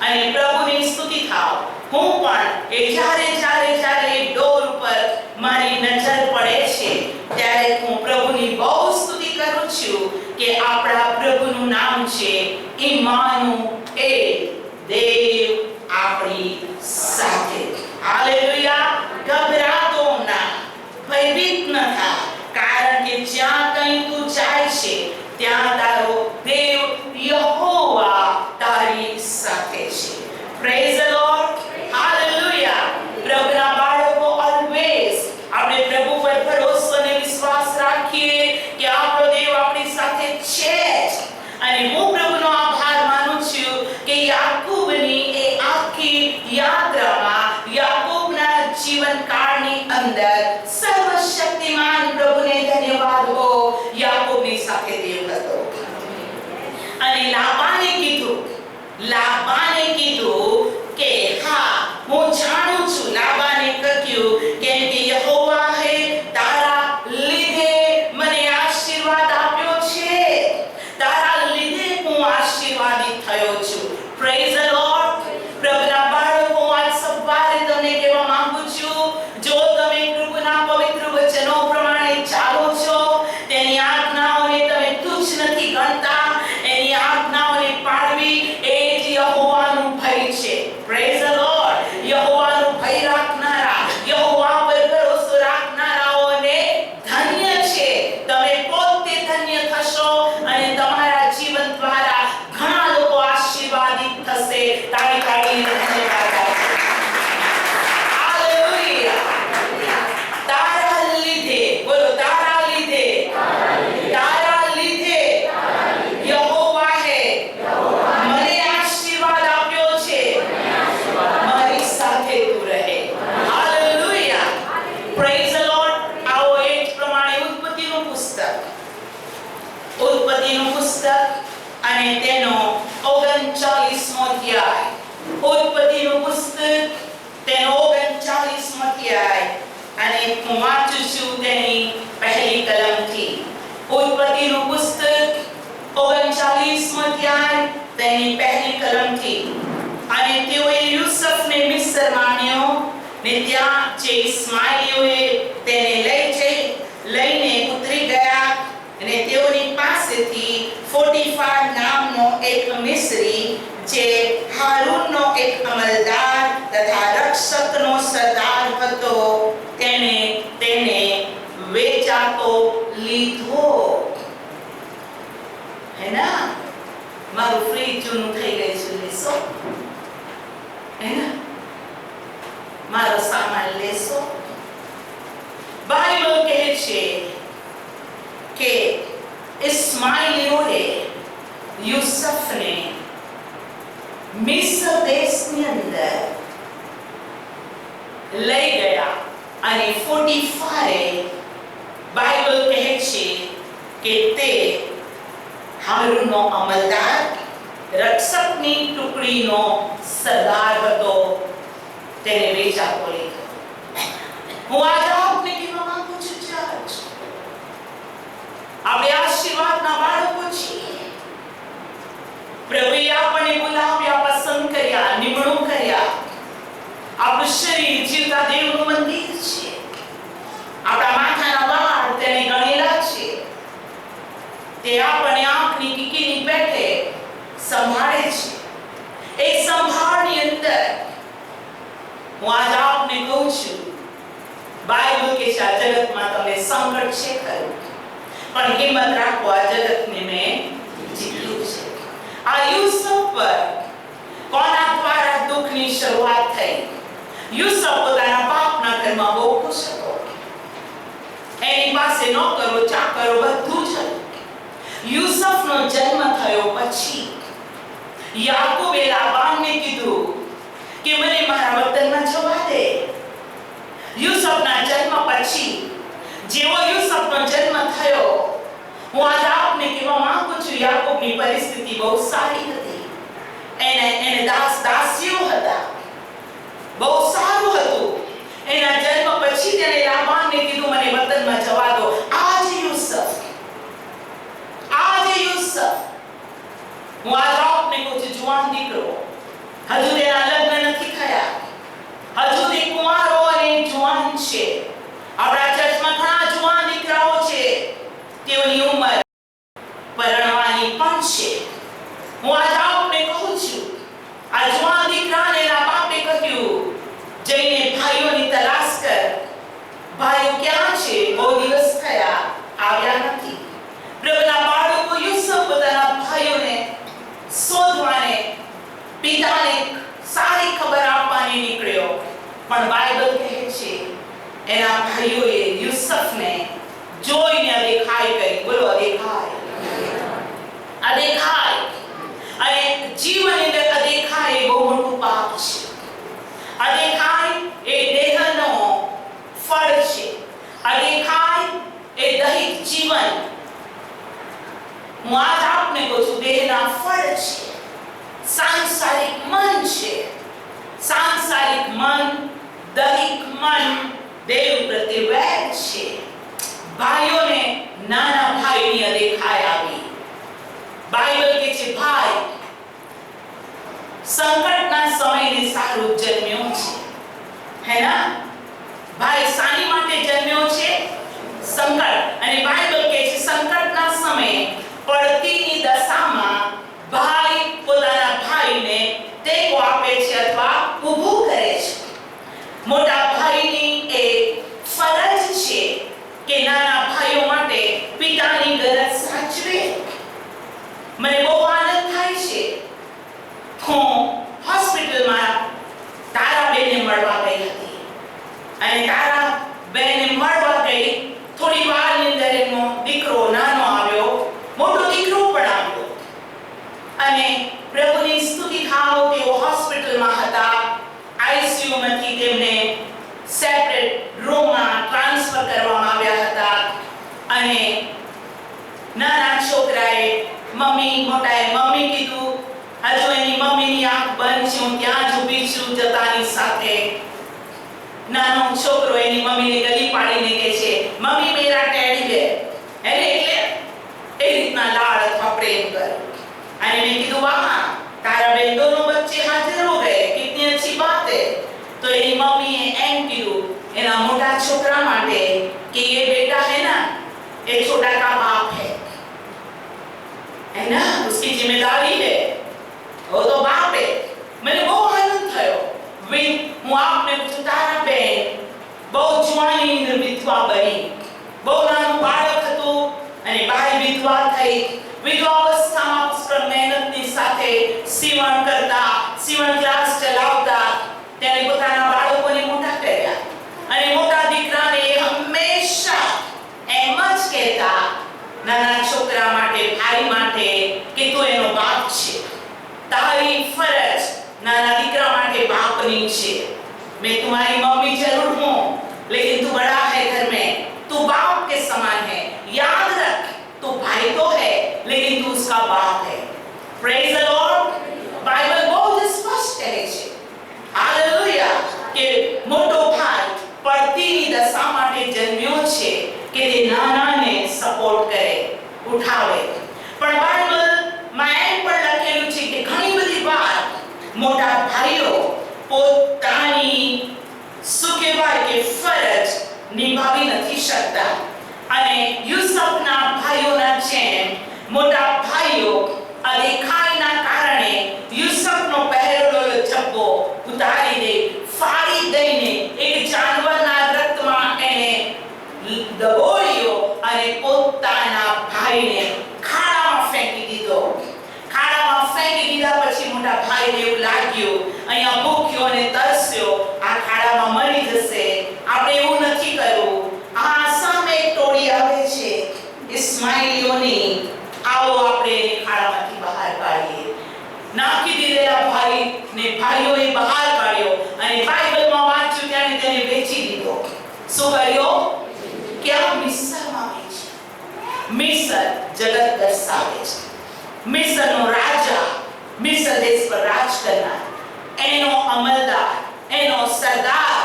અને પ્રભુની સ્તુતિ થાવ. હું પણ એ જ્યારે ડોર ઉપર મારી નજર પડે છે ત્યારે હું પ્રભુની બહુ સ્તુતિ કરું છું કે આપણા પ્રભુનું નામ છે ઇમ્માનુએલ, દેવ આપણી સાથે. હાલેલુયા. ગભરાતો ના, ભયભીત ન થા, કારણ કે જ્યાં કંઈ તું જાય છે ત્યાં તારો દેવ યહોવા તારી સાથે છે. Praise the Lord. હાલેલુયા. પ્રભુના બાળકો ઓલવેઝ આપણે પ્રભુ પર ભરોસો અને વિશ્વાસ રાખીએ કે આપણો દેવ આપણી સાથે છે જ. અને હું પ્રભુનો આભાર માનું છું કે યાકૂબની એ આખી યાત્રામાં, યાકૂબના જીવનકાળની અંદર સર્વશક્તિમાન પ્રભુને ધન્યવાદ હો, યાકૂબની સાથે દેવ હતો. અને લાબાને કીધું કે હા, હું જાણું છું. લાબાને કહ્યું કેમ કે યહોવાએ તારા લીધે મને આશીર્વાદ આપ્યો છે, તારા લીધે હું આશીર્વાદિત થયો છું. Praise the lord. પ્રભુના બાળકો, આજ સવારે તમને કહેવા માંગુ છું, જો તમે પ્રભુના પવિત્ર વચનો પ્રમાણે ચાલો છો, તેની આજ્ઞાઓને તમે તુચ્છ નથી ગણતા, એની આજ્ઞાઓને પાળવી એ જ યહોવાનું ભય છે. Praise the lord. યહોવાનું ભય રાખનારા, યહોવા પર ભરોસો રાખનારાઓને ધન્ય છે. તમે પોતે ધન્ય થશો અને તમારા જીવન દ્વારા ઘણા લોકો આશીર્વાદિત થશે. તાળી પાડીને ધન્યવાદ આપો. હાલેલુયા. તારા લીધે, બોલો, તારા લીધે યહોવાએ મને આશીર્વાદ આપ્યો છે, મારી સાથે તું રહે. હાલેલુયા. Praise the lord. આવો એ જ પ્રમાણે ઉત્પત્તિનું પુસ્તક અને તેનો 39મો અધ્યાય. ઉત્પત્તિનું પુસ્તક તેનો 39મો અધ્યાય અને હું વાંચું છું તેની પહેલી કલમથી. ઉત્પત્તિનું પુસ્તક 39મો અધ્યાય તેની પહેલી કલમથી. અને તેઓએ યુસુફને મિસ્ર માન્યો ને ત્યાં જે ઇસ્માઇલીઓએ તેને લઈને ઉતરી ગયા અને તેઓની પાસેથી પોટીફાર નામનો એક મિસ્રી, જે હારૂનનો એક અમલદાર તથા રક્ષકનો સરદાર હતો, તેને વેચાતો લીધો. હે ના? મારું ફ્રીજ જૂનું થઈ ગયું છે, લેશો? હે ના? મારો સામાન લેશો? બાઇબલ કહે છે કે ઇસ્માઇલીઓએ યુસુફને મિસ્ર દેશની અંદર લઈ ગયા અને પોટીફારે, બાઇબલ કહે છે કે તે હારૂનનો અમલદાર, રક્ષકની ટુકડીનો સરદાર હતો, તેને વેચાતો લીધો. હું આજે આપને કહેવા માંગુ છું, ચર્ચ, આપણે આશીર્વાદના બાળકો છીએ. પ્રભુએ આપણને બોલાવ્યા, પસંદ કર્યા, નિમણૂક કર્યા. આપણું શરીર જીવતા દેવનું મંદિર છે. આપણા માથાના વાળ તેને ગણેલા છે. તે આપણને આંખની કીકીની પેટે સંભાળે છે. એ સંભાળની અંદર હું આજ આપને કહું છું, બાઇબલ કે છે આ જગતમાં તમને સંકટ છે ખરું, પણ હિંમત રાખો, આ જગતને મેં જીત્યું છે. આ યુસુફ પર કોના દ્વારા દુઃખની શરૂઆત થઈ? યુસુફ પોતાના બાપના ઘરમાં બહુ ખુશ હતો. એની પાસે નોકરો, ચાકરો બધું જ હતું. યુસુફનો જન્મ થયો પછી યાકૂબે લાબાનને કીધું કે મને મારા વતનમાં જવા દે. યુસુફના જન્મ પછી, જેવો યુસુફનો જન્મ થયો, હું આજ આપને કહેવા માંગુ છું, યાકૂબની પરિસ્થિતિ બહુ સારી હતી. એને દાસીઓ હતા, બહુ સારું હતું. એના જન્મ પછી તેને લાબાનને કીધું મને વતનમાં જવા દો. આજે યુસુફ, હું આજ આપને કહું છું, જુવાન દીકરો હું આજ આપને કહું છું, આ જુવાન દીકરાને એના બાપે કહ્યું, જઈને ભાઈઓની તલાશ કર. ભાઈઓ ક્યાં છે? બહુ દિવસ થયા, આવ્યા નથી. પ્રભુના બાળકો યુસુફ પોતાના ભાઈઓને શોધવાને, પિતાને સારી ખબર આપવાની નીકળ્યો. પણ બાઇબલ કહે છે એના ભાઈઓએ યુસુફને જોઈને અદેખાઈ કરી. બોલો, અદેખાઈ. અદેખાઈ. અને જીવન અંદર અદેખાઈ એ બહુ મોટું પાપ છે. અદેખાઈ એ દેહનો ફળ છે. અદેખાઈ એ દૈહિક જીવન. હું આજ આપને કહું છું, દેહના ફળ છે. સાંસારિક મન છે. સાંસારિક મન, દૈહિક મન દેવ પ્રત્યે વેર છે. ભાઈઓને નાના ભાઈની અદેખાઈ આવી. બાઇબલ કહે છે ભાઈ સંકટના સમયે સારું જન્મ્યો છે. હે ના? ભાઈ શાની માટે જન્મ્યો છે? સંકટ. અને બાઇબલ કહે છે સંકટના સમયે, પડતીની દશામાં ભાઈ પોતાના ભાઈને ટેકો આપે છે અથવા ઊભું કરે છે. મોટા ભાઈની એક ફરજ છે કે નાના ભાઈઓ માટે પિતાની ગરજ સાચવે. મને બહુ આનંદ થાય છે. હું હોસ્પિટલમાં તારાબેનને મળવા ગઈ હતી અને તારાબેનને મળવા ગઈ થોડી વારની અંદર એનો દીકરો નાનો આવ્યો, મોટો દીકરો પણ આવ્યો. અને પ્રભુની સ્તુતિ થાવ, તેઓ હોસ્પિટલમાં હતા. આઈસીયુમાંથી તેમને સેપરેટ રૂમમાં ટ્રાન્સફર કરવામાં આવ્યા હતા. અને નાના છોકરાએ મોટાએ મમ્મી કીધું. હજુ એની મમ્મીની આંખ બંધ છે, હું ત્યાં જ ઊભી છું જતાની સાથે. નાનો છોકરો એની મમ્મીને ગલી પાડીને કહે છે, મમ્મી મેરા ટેડી બેર. એટલે એ રીતના લાડ અથવા પ્રેમ કર. અને મેં કીધું, વાહ, તારા બેન દોનો બચ્ચે હાજર હો ગए, કિતની अच्छी बात है. તો એની મમ્મીએ એમ કીધું એના મોટા છોકરા માટે કે ये बेटा है ना, ये छोटा का बाप है ना, उसकी जिम्मेदारी है, वो तो बाप है. મને બહુ આનંદ થયો. હું આપને પૂછું, તારા બેન બહુ જુવાની અંદર વિધવા બની. બહુ નાનું બાળક હતું અને બાઈ વિધવા થઈ. વિધવા અવસ્થામાં પુષ્કળ મહેનતની સાથે સીવણ કરતા, સીવણ ક્લાસ ચલાવતા તેને પોતાના બાળકોને મોટા કર્યા. અને મોટા દીકરાને હંમેશા એમ જ કહેતા નાના છોકરા માટે, ભાઈ માટે કે તું એનો બાપ છે. તારી ફરજ નાના દીકરા માટે बापनी છે. मैं तुम्हारी मम्मी जरूर हूँ, लेकिन तू बड़ा है घर में, तू बाप के समान है. याद रख, तू भाई तो है लेकिन तू उसका बाप है. Praise the Lord. बाइबल बहुत स्पष्ट કહે છે, હાલેલુયા, કે મોટો ભાઈ પડતીની દશા માટે જન્મ્યો છે કે તે નાનાને સપોર્ટ કરે, ઉઠાવે. પણ બાઇબલમાં એમ પણ લખેલું છે કે ઘણી બધી વાર મોટા ભાઈઓ પોતાની શું કહેવાય કે ફરજ નિભાવી નથી શકતા. અને યુસુફના ભાઈઓના જેમ મોટા ભાઈઓ અદેખાઈના કારણે યુસુફનો પહેરેલો જબ્બો ઉતારી દે, ફાડી દઈને એક જાનવરના રક્તમાં એને દબોળ્યો અને પોતાના ભાઈને ખાડામાં ફેંકી દીધો. ખાડામાં ફેંકી દીધા પછી મોટા ભાઈને એવું લાગ્યું અહીંયા ભૂખ્યો અને તરસ્યો, આ ખાડામાં મરી જશે, આપણે એવું નથી કરવું. આ સામે એક ટોળી આવે છે ઇસ્માઈલીઓની, આવો આપણે ખાડામાંથી બહાર કાઢીએ. નાખી દીધેલા ભાઈને ભાઈઓએ બહાર કાઢ્યો અને બાઇબલમાં વાંચ્યું ત્યારે તેને વેચી દીધો. શું કર્યો? ક્યાં? મિસ્રમાં વેચી. મિસ્ર જગત દર્શાવે છે. મિસ્રનો રાજા, મિસ્ર દેશ પર રાજ કરનાર, એનો અમલદાર, એનો સરદાર,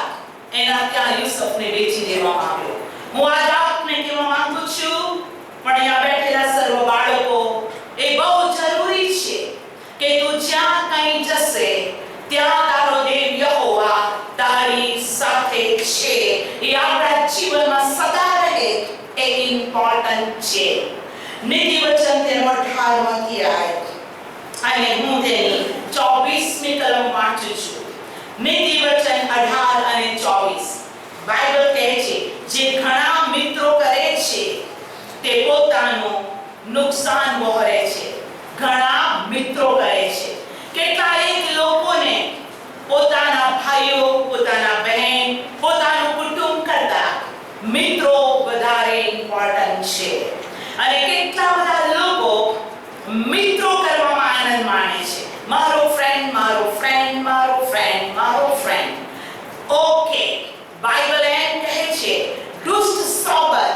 એના ત્યાં યુસુફને વેચી દેવામાં આવ્યો. હું આજ આપને કહેવા માંગુ છું, પણ અહીંયા બેઠેલા સર્વ બાળકો, એ બહુ જરૂરી છે કે તું જ્યાં કંઈ જશે ત્યાં તારો દેવ યહોવા તારી સાથે છે. એ આપણા જીવનમાં સદા રહે, એ ઇમ્પોર્ટન્ટ છે. નીતિ વચન તેનો 18 અધ્યાય અને હું તેની 24મી કલમ વાંચું છું. નીતિ વચન 18 અને 24. બાઇબલ કહે છે, જે ઘણા મિત્રો કરે છે તે પોતાનું નુકસાન વહોરે છે. ઘણા મિત્રો કરે છે. કેટલાક લોકોને પોતાના ભાઈઓ, પોતાના બહેન, પોતાનું કુટુંબ કરતા મિત્રો વધારે ઇમ્પોર્ટન્ટ છે. અને કેટલા બધા લોકો મિત્રો કરવામાં આનંદ માણે છે. મારો ફ્રેન્ડ, મારો ફ્રેન્ડ, મારો ફ્રેન્ડ, મારો ફ્રેન્ડ. ઓકે, બાઇબલ એમ કહે છે, દુષ્ટ સોબત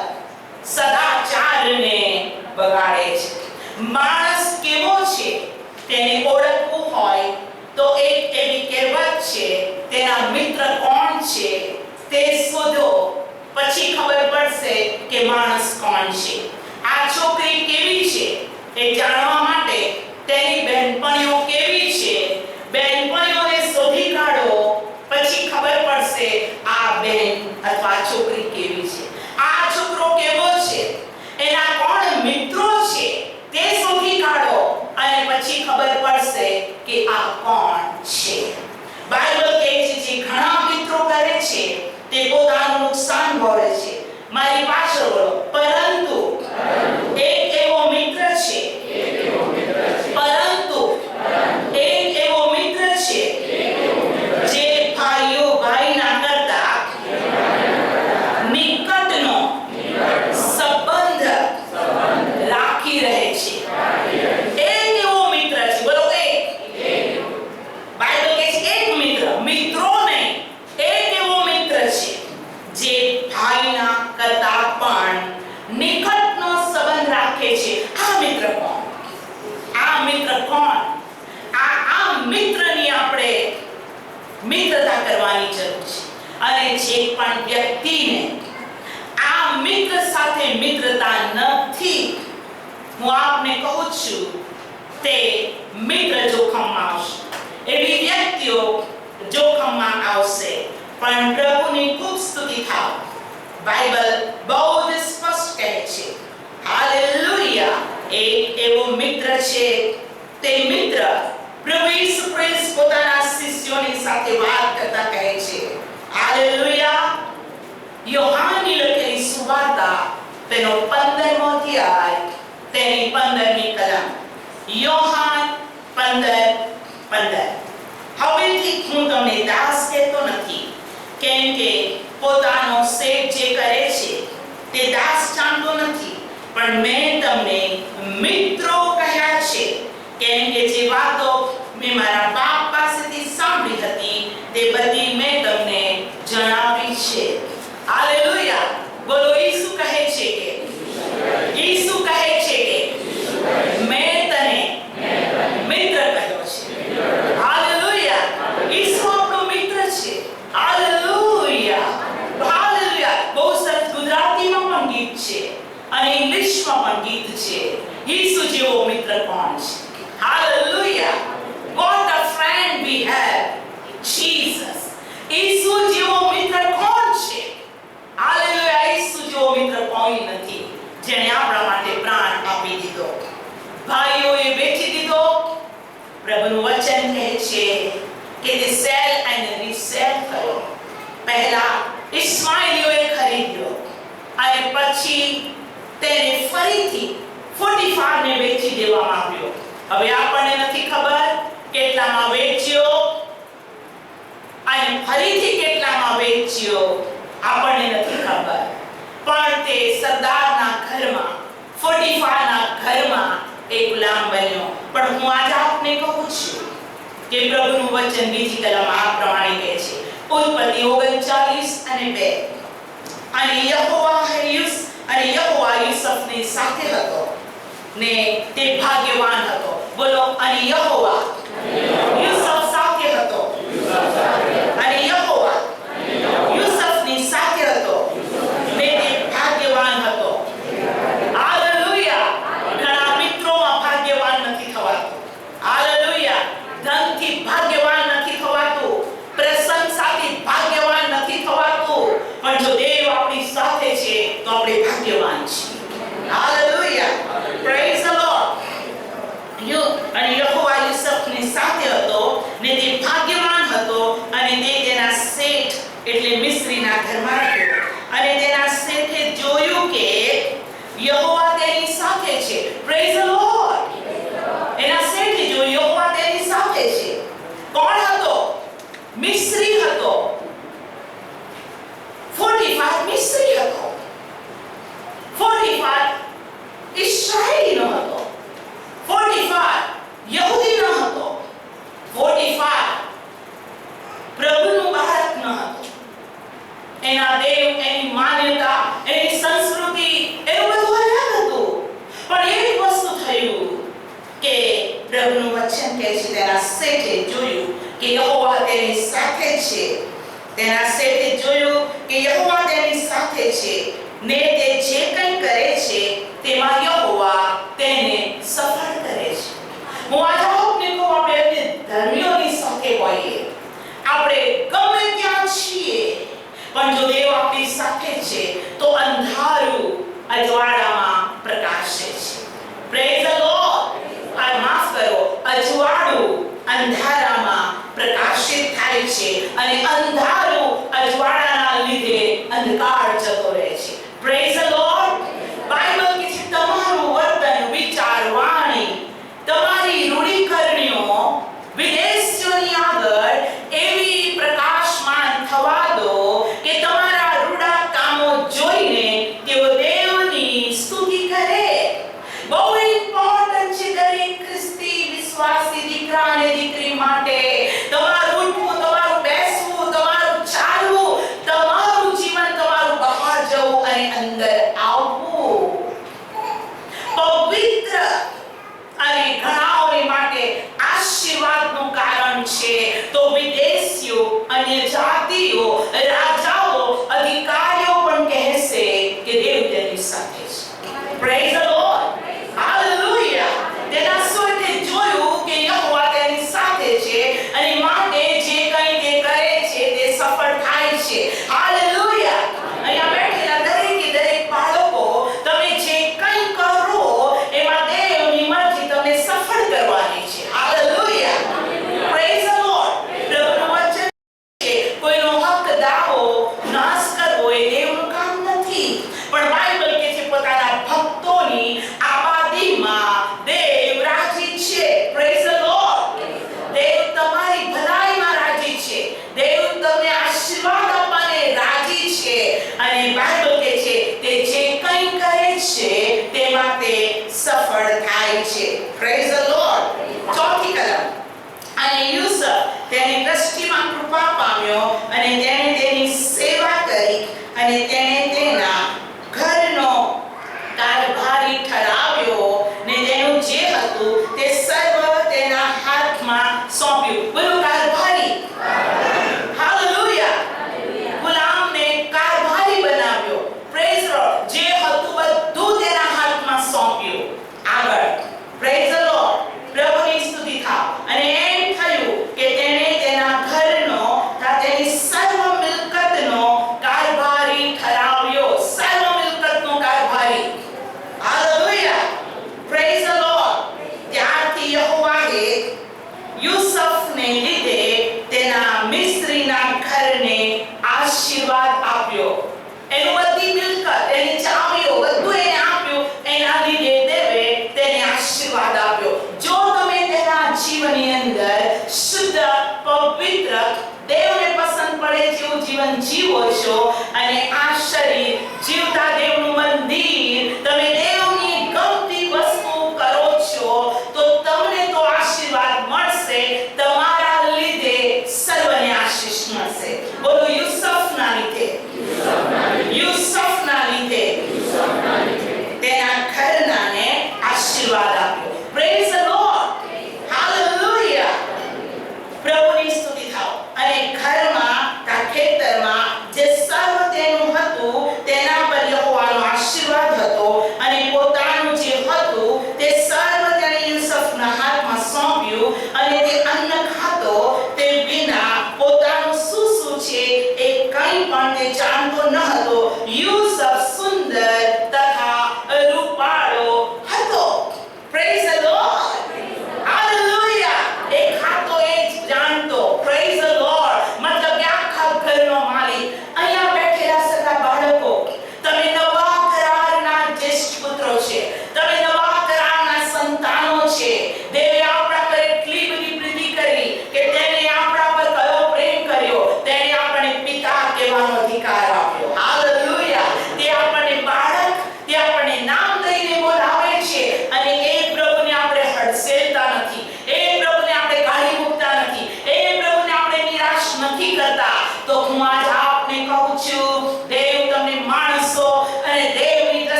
સદાચારને બગાડે છે. માણસ કેવો છે તેને ઓળખવું હોય તો એક એવી કહેવત છે, તેના મિત્ર કોણ છે તે શોધો, પછી ખબર પડશે કે માણસ કોણ છે. આ છોકરી કેવી છે એ જાણવા માટે તેની બહેનપણીઓ કેવી છે, બહેનપણીઓને શોધી કાઢો, પછી ખબર પડશે આ બહેન અથવા છોકરી કેવી છે. આ છોકરો કેવો છે, એના કોણ મિત્રો છે તે શોધી કાઢો, અને પછી ખબર પડશે કે આ કોણ છે. બાઇબલ કહે છે, જે ઘણા મિત્રો કરે છે તે પોતાનું નુકસાન ભોગવે છે. મારી પાછળ બોલો, પરંતુ એક એવો મિત્ર છે, પરંતુ એક એવો મિત્ર છે જે ભાઈઓ ભાઈના કરતા નિકટનો સંબંધ રાખી રહે છે. એક એવો મિત્ર છે, બોલો એક. બાઇબલ કહે છે એક મિત્ર, મિત્રો નહીં, એક એવો મિત્ર છે જે ભાઈના કરતા પણ નિકટનો સંબંધ રાખે છે. આ મિત્ર કોણ? આ મિત્ર કોણ? આ મિત્રની આપણે મિત્રતા કરવાની જરૂર છે. અને જે પણ વ્યક્તિને આ મિત્ર સાથે મિત્રતા નથી, હું આપને કહું છું, તે મિત્ર જોખમમાં આવશે. એવી વ્યક્તિઓ જોખમમાં આવશે. પણ પ્રભુની ખૂબ સ્તુતિ થાવ, બાઇબલ બહુ જ સ્પષ્ટ કહે છે, હાલેલુયા, એક એવો મિત્ર છે. તે મિત્ર પ્રભુ ઈસુ ખ્રિસ્ત પોતાના શિષ્યોની સાથે વાત કરતા કહે છે, હાલેલુયા. યોહાનની લખેલી સુવાર્તા તેનો 15મો અધ્યાય, તેની 15મી કલમ. યોહાન 15:15. હવેથી હું તમને દાસ કહેતો નથી, કેમ કે પોતાનો સેવ જે કરે છે તે દાસ જાણતો નથી, પણ મેં તમને મિત્રો કહ્યા છે, કેમ કે જે વાતો મેં મારા બાપ પાસેથી સાંભળી હતી તે બધી મેં તમને જણાવી છે. હાલેલુયા. બોલો, ઈસુ કહે છે કે મેં તને મિત્ર કહ્યો છે. હાલેલુયા. ઈસુ આપણો મિત્ર છે. હાલેલુયા. હાલેલુયા. બહુ સરસ ગુજરાતીમાં પણ ગીત છે અને ઇંગ્લિશમાં પણ ગીત છે. ઈસુ જેવો મિત્ર કોણ છે? Hallelujah. What a friend we have, Jesus. ઈસુ જેવો મિત્ર કોણ છે? હાલેલુયા. ઈસુ જેવો મિત્ર કોઈ નથી, જેણે આપણા માટે પ્રાણ આપી દીધો, ભાઈઓએ વેચી દીધો. પ્રભુનું વચન કહે છે કે તે સેલ અને રીસેલ કર્યો. પહેલા ઇસ્માઇલીઓએ ખરીદ્યો અને પછી તેને ફરીથી 45 ને વેચી દેવામાં આવ્યો. હવે આપણને નથી ખબર કેટલામાં વેચ્યો અને ફરીથી કેટલામાં વેચ્યો, આપણને નથી ખબર. પણ તે સરદારના ઘરમાં, 45ના ઘરમાં એક ગુલામ બન્યો. પણ હું આજે આપને કહું છું કે પ્રભુનું વચન બીજી કલમ આ પ્રમાણે કહે છે, ઉત્પત્તિ 39:2. અને યહોવા યુસુફની સાથે હતો ને તે ભાગ્યવાન હતો. બોલો, અને યહોવા યુસુફ સાથે હતો, અને યહોવા યુસુફની સાથે હતો ને તે ભાગ્યવાન હતો. હાલેલુયા. ઘણા મિત્રોમાં ભાગ્યવાન નથી થવાતું. હાલેલુયા. ધનથી ભાગ્યવાન નથી થવાતું, પ્રશંસાથી ભાગ્યવાન નથી થવાતું, પણ જો દેવ આપણી સાથે છે તો આપણે ભાગ્યવાન છીએ. હાલેલુયા. Praise the lord. અને યહોવા પ્રેઝ ધ લોર્ડ. એના શેઠે જોયું યહોવા તેની સાથે છે. કોણ હતો? મિસ્રી હતો. 45 મિસ્રી હતો. 45 ઇસ્રાયેલી નો હતો. 45 યહૂદી નો હતો. 45 પ્રભુનું બાળક ન હતો. એના દેવ, એની માન્યતા, એની સંસ્કૃતિ, એનું બધું અલગ હતું. પણ એક વસ્તુ થયું કે પ્રભુનું વચન કહે છે તેના શેઠે જોયું કે યહોવા તેની સાથે છે. તેના શેઠે જોયું કે યહોવા તેની સાથે છે ને તે જે કંઈ કરે છે તેમાં યહોવા તેને સફળ કરે છે. હું આજે આપને કહું, આપણે અન્ય ધર્મીઓની સાથે હોઈએ, આપણે ગમે ત્યાં છીએ, પણ જો દેવ આપણી સાથે છે તો અંધારું અજવાળામાં પ્રકાશે છે. Praise the lord. માફ કરો, અજવાળું અંધારામાં પ્રકાશિત થાય છે અને અંધારું અજવાળાના લીધે અંધકાર જતો રહે છે. Praise the lord. બાઇબલ કહે છે તમારું વર્તન, વિચાર, વાણી, તમારી રૂઢિકરણીઓ વિદેશીઓની આગળ એવી પ્રકાશમાન થવા દો કે તમારા રૂડા કામો જોઈને તેઓ દેવની સ્તુતિ કરે. બહુ ઇમ્પોર્ટન્ટ છે દરેક ખ્રિસ્તી વિશ્વાસી દીકરા અને દીકરી માટે. તમારું ઉઠવું, તમારું બેસવું, તમારું ચાલવું, તમારું જીવન, તમારું બહાર જવું અને અંદર આવવું પવિત્ર અને ઘણાઓને માટે આશીર્વાદનું કારણ છે. તો વિદેશીઓ, અન્ય જાતિઓ, રાજાઓ, અધિકારીઓ પણ કહેશે કે દેવ તેની સાથે છે. Praise the Lord. હાલેલુયા. તેના શેઠે જોયું કે યહોવા તેની સાથે છે અને માટે જે કંઈ તે કરે છે તે સફળ થાય છે. હાલેલુયા. અહીંયા બેઠેલા દરેકે દરેક બાળકો, તમે જે કંઈ કરો એમાં દેવની મરજી તમને સફળ કરવાની છે. હાલેલુયા. Praise the Lord. પ્રભુનું વચન છે કોઈનો હક દાવો નાશ કરવો એ દેવનું કામ નથી, પણ બાઇબલ કહે છે પોતાના ભક્તોની આબાદીમાં દેવ રાજી છે. Praise the lord. દેવ તમારી ભલાઈમાં રાજી છે. દેવ તમને આશીર્વાદ આપવાને રાજી છે અને બાઇબલ કહે છે તે જે કંઈ કરે છે તેમાં તે સફળ થાય છે. Praise the lord. ચોથી કલમ. અને યુસુફ તેની દ્રષ્ટિમાં કૃપા પામ્યો અને તેણે તેની સેવા કરી અને તેણે તેના ઘરનો કારભારી ઠરાવ્યો ને તેનું જે હતું તે સર્વ તેના હાથમાં સોંપ્યું. બોલો કારભારી. હાલેલુયા. ગુલામને કારભારી બનાવ્યો. Praise the lord. જે હતું બધું તેના હાથમાં સોંપ્યું. આગળ. Praise the lord. પ્રભુની સ્તુતિ થાવ. અને એમ થયું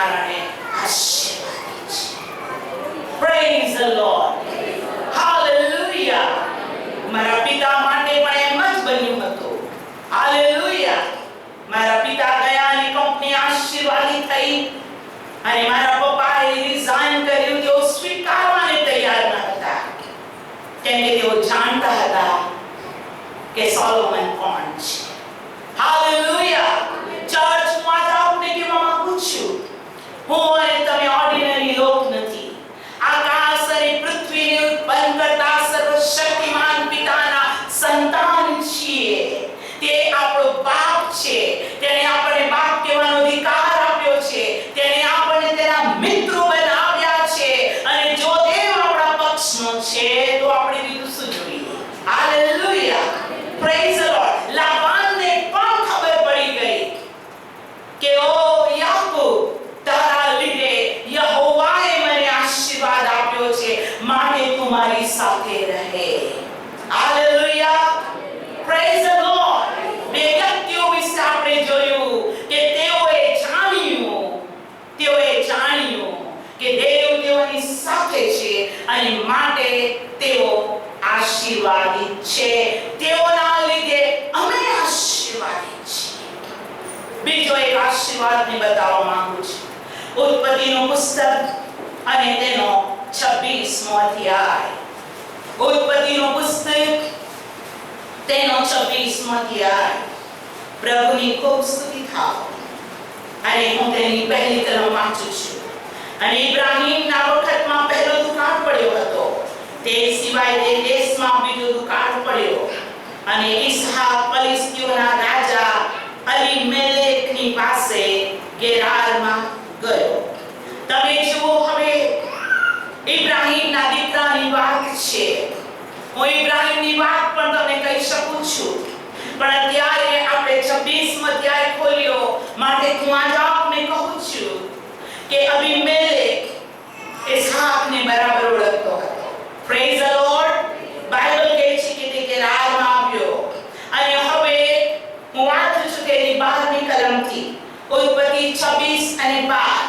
કારણે આશીર્વાદિત છે. Praise the Lord. હાલેલુયા. મારા પિતા માટે પણ એમ જ બન્યું હતું. હાલેલુયા. મારા પિતા ગયા અને કંપની આશીર્વાદિત થઈ અને મારા પપ્પાએ રિઝાઇન કર્યું. તેઓ સ્વીકારવાને તૈયાર ન હતા કેમ કે તેઓ જાણતા હતા કે સોલોમન કોણ છે. હાલેલુયા. ચર્ચ માં આપને કહેવા માંગુ છું, હું અને તમે ઓર્ડિનરી લોક નથી. આકાશ અને પૃથ્વીને ઉત્પન્ન કરતા સર્વશક્તિમાન પિતાના સંતાન છીએ. તે આપણો બાપ છે. તેણે આપણને બાપ કહેવાનો અધિકાર આપ્યો છે. તેણે આપણને તેના મિત્રો બનાવ્યા છે. અને જો દેવ આપણા પક્ષનો છે તો આપણે બીજું શું જોઈએ? હાલેલુયા. Praise the Lord. લાબાનને પણ ખબર પડી ગઈ કે ઓ યાકૂબ, તારા લીધે યહોવાએ મને આશીર્વાદ આપ્યો છે, માટે તું મારી સાથે રહે. હાલેલુયા. Praise the lord. બે વ્યક્તિઓ વિશે આપણે જોયું કે તેઓએ જાણ્યું કે દેવ તેઓની સાથે છે અને માટે તેઓ આશીર્વાદિત છે. તેઓના લીધે અમે આશીર્વાદિત છીએ. બીજો એક આશીર્વાદ ને બતાવવા માંગુ છું. ઉત્પત્તિનું પુસ્તક અને તેનો 26મો અધ્યાય. ઉત્પત્તિનું પુસ્તક તેનો 26મો અધ્યાય. પ્રભુની ખૂબ સ્તુતિ થાવ. અને હું તેની પહેલી કલમ વાંચું છું. અને ઇબ્રાહીમના વખતમાં પહેલો દુકાળ પડ્યો હતો. તે સિવાય તે દેશમાં બીજો દુકાળ પડ્યો. અને ઈસહાક ફલિસ્તીઓના રાજા અલીમેલેકની પાસે ગેરારમાં ગયો. તમે જુઓ, હવે ઇબ્રાહીમના દીકરાની વાત છે. હું ઇબ્રાહીમની વાત પણ તમને કહી શકું છું, પણ અત્યારે આપણે 26મો અધ્યાય ખોલ્યો માટે હું આજ આપને કહું છું કે અબીમેલેક ઈસહાકને બરાબર ઓળખતો હતો. Praise the lord. બાઇબલ કહે છે કે તે ગેરારમાં આવ્યો. અને હવે હું વાંચું છું તેની 12મી કલમથી. ઉત્પત્તિ 26 અને 12.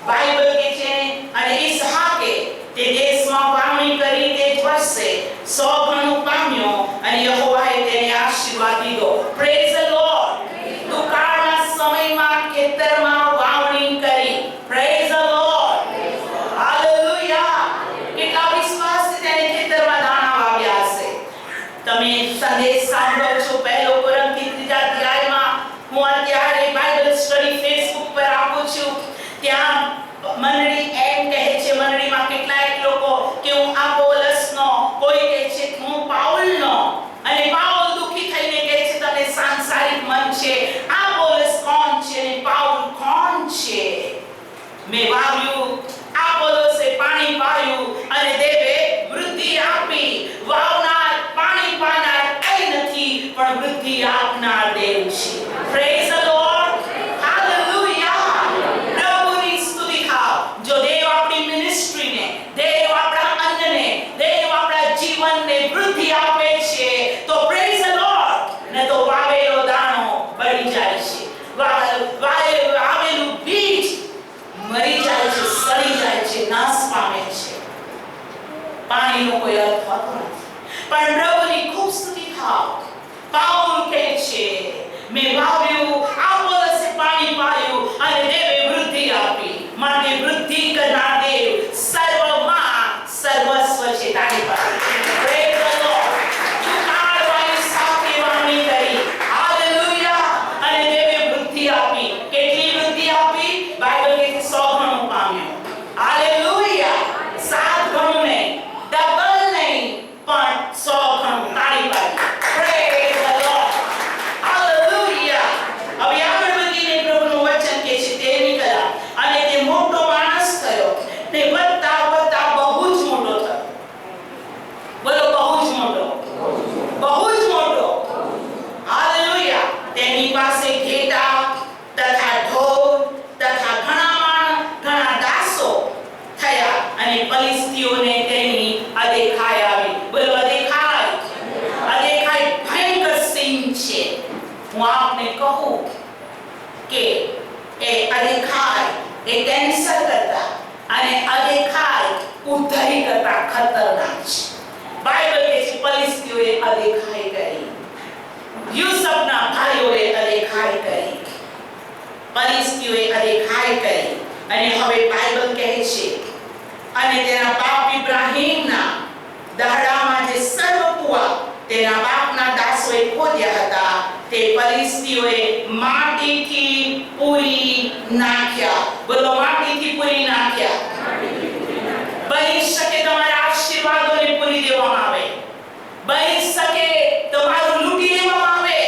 બાઇબલ કહે છે, અને ઈસહાકે તે દેશમાં વાવણી કરી તે જ વર્ષે 100 ગણું પામ્યો અને યહોવાએ તેને આશીર્વાદ દીધો. Praise the lord. દુકાળના સમયમાં ખેતરમાં વાવણી કરી. Praise the Lord. હાલેલુયા. કેટલા વિશ્વાસથી તેને ખેતરમાં દાણા વાવ્યા હશે. તમે સંદેશ સાંભળો છો. પહેલો કોરિન્થી 3 અધ્યાયમાં હું અત્યારે બાઇબલ સ્ટડી ફેસબુક પર આપું છું. ત્યાં મંડળી એમ કહે છે, મંડળીમાં કેટલાક લોકો કે હું અપોલોસનો, કોઈ કહે છે હું પાઉલનો. અને પાઉલ દુખી થઈને કહે છે તમને સાંસારિક મન છે. અપોલોસ કોણ છે અને પાઉલ કોણ છે? મેં વાવ્યું, અપોલોસે પાણી પાયું અને દેવે વૃદ્ધિ આપી. વાવનાર, પાણી પાનાર કઈ નથી, પણ વૃદ્ધિ આપનાર દેવ છે. Praise the Lord. હાલેલુયા. પ્રભુની સ્તુતિ થાવ. જો દેવ આપણી મિનિસ્ટ્રીને, દેવ આપણા અન્નને, દેવ આપણા જીવનને વૃદ્ધિ આપે છે તો પ્રેઝ ધ લોર્ડ. ને તો વાવેલો દાણો બળી જાય છે. વાવેલું બીજ મરી જાય છે, સડી જાય છે, નાશ પામે છે. પાણીનો કોઈ અર્થ હોતો નથી. પણ પ્રભુની ખૂબ સ્તુતિ થાવ. પાઉલ કહે છે, મેં વાવ્યું, અપોલોસે પાણી પાયું અને દેવે વૃદ્ધિ આપી. માટે વૃદ્ધિ કરનાર દેવ સર્વમાં સર્વસ્વ છે. તાળી પાડો. Praise the lord. દુકાળવાળી સાથે વાવણી કરી. હાલેલુયા. અને દેવે વૃદ્ધિ આપી. કેટલી વૃદ્ધિ આપી? બાઇબલ કહે છે 100 ગણું પામ્યો. હાલેલુયા. 7 ગણું નહીં, ડબલ નહીં, પણ 100 ગણું. તાળી પાડો. Praise the Lord. હાલેલુયા. હવે આગળ વધીને પ્રભુનું વચન કહે છે 13મી કલમ. અને તે મોટો માણસ થયો ને વધતા વધતા બહુ જ મોટો થયો. બોલો, બહુ જ મોટો. બહુ જ મોટો. હાલેલુયા. તેની પાસે ઘેટા તથા ઢોર તથા ઘણા દાસો થયા અને ફલિસ્તીઓને તેની અદેખાઈ આવી. બોલો, અદેખાઈ. અદેખાઈ ભયંકર સીન છે. હું આપને કહું કે એ અદેખાઈ એ કેન્સર કરતા અને અદેખાઈ ઉધરી કરતા ખતરનાક છે. બાઇબલ કહે છે ફલિસ્તીઓએ અદેખાઈ કરી, યુસુફના ભાઈઓએ અદેખાઈ કરી, ફલિસ્તીઓએ અદેખાઈ કરી. અને હવે બાઇબલ કહે છે અને તેના બાપ ઇબ્રાહીમના દાડામાં જે સર્વ કુવા તેના બાપના દાસોએ ખોદ્યા હતા તે ફલિસ્તીઓએ માટીથી પૂરી નાખ્યા. બોલો, માટીથી પૂરી નાખ્યા. બની શકે તમારા આશીર્વાદોને પૂરી દેવામાં આવે, બની શકે તમારું લૂંટી લેવામાં આવે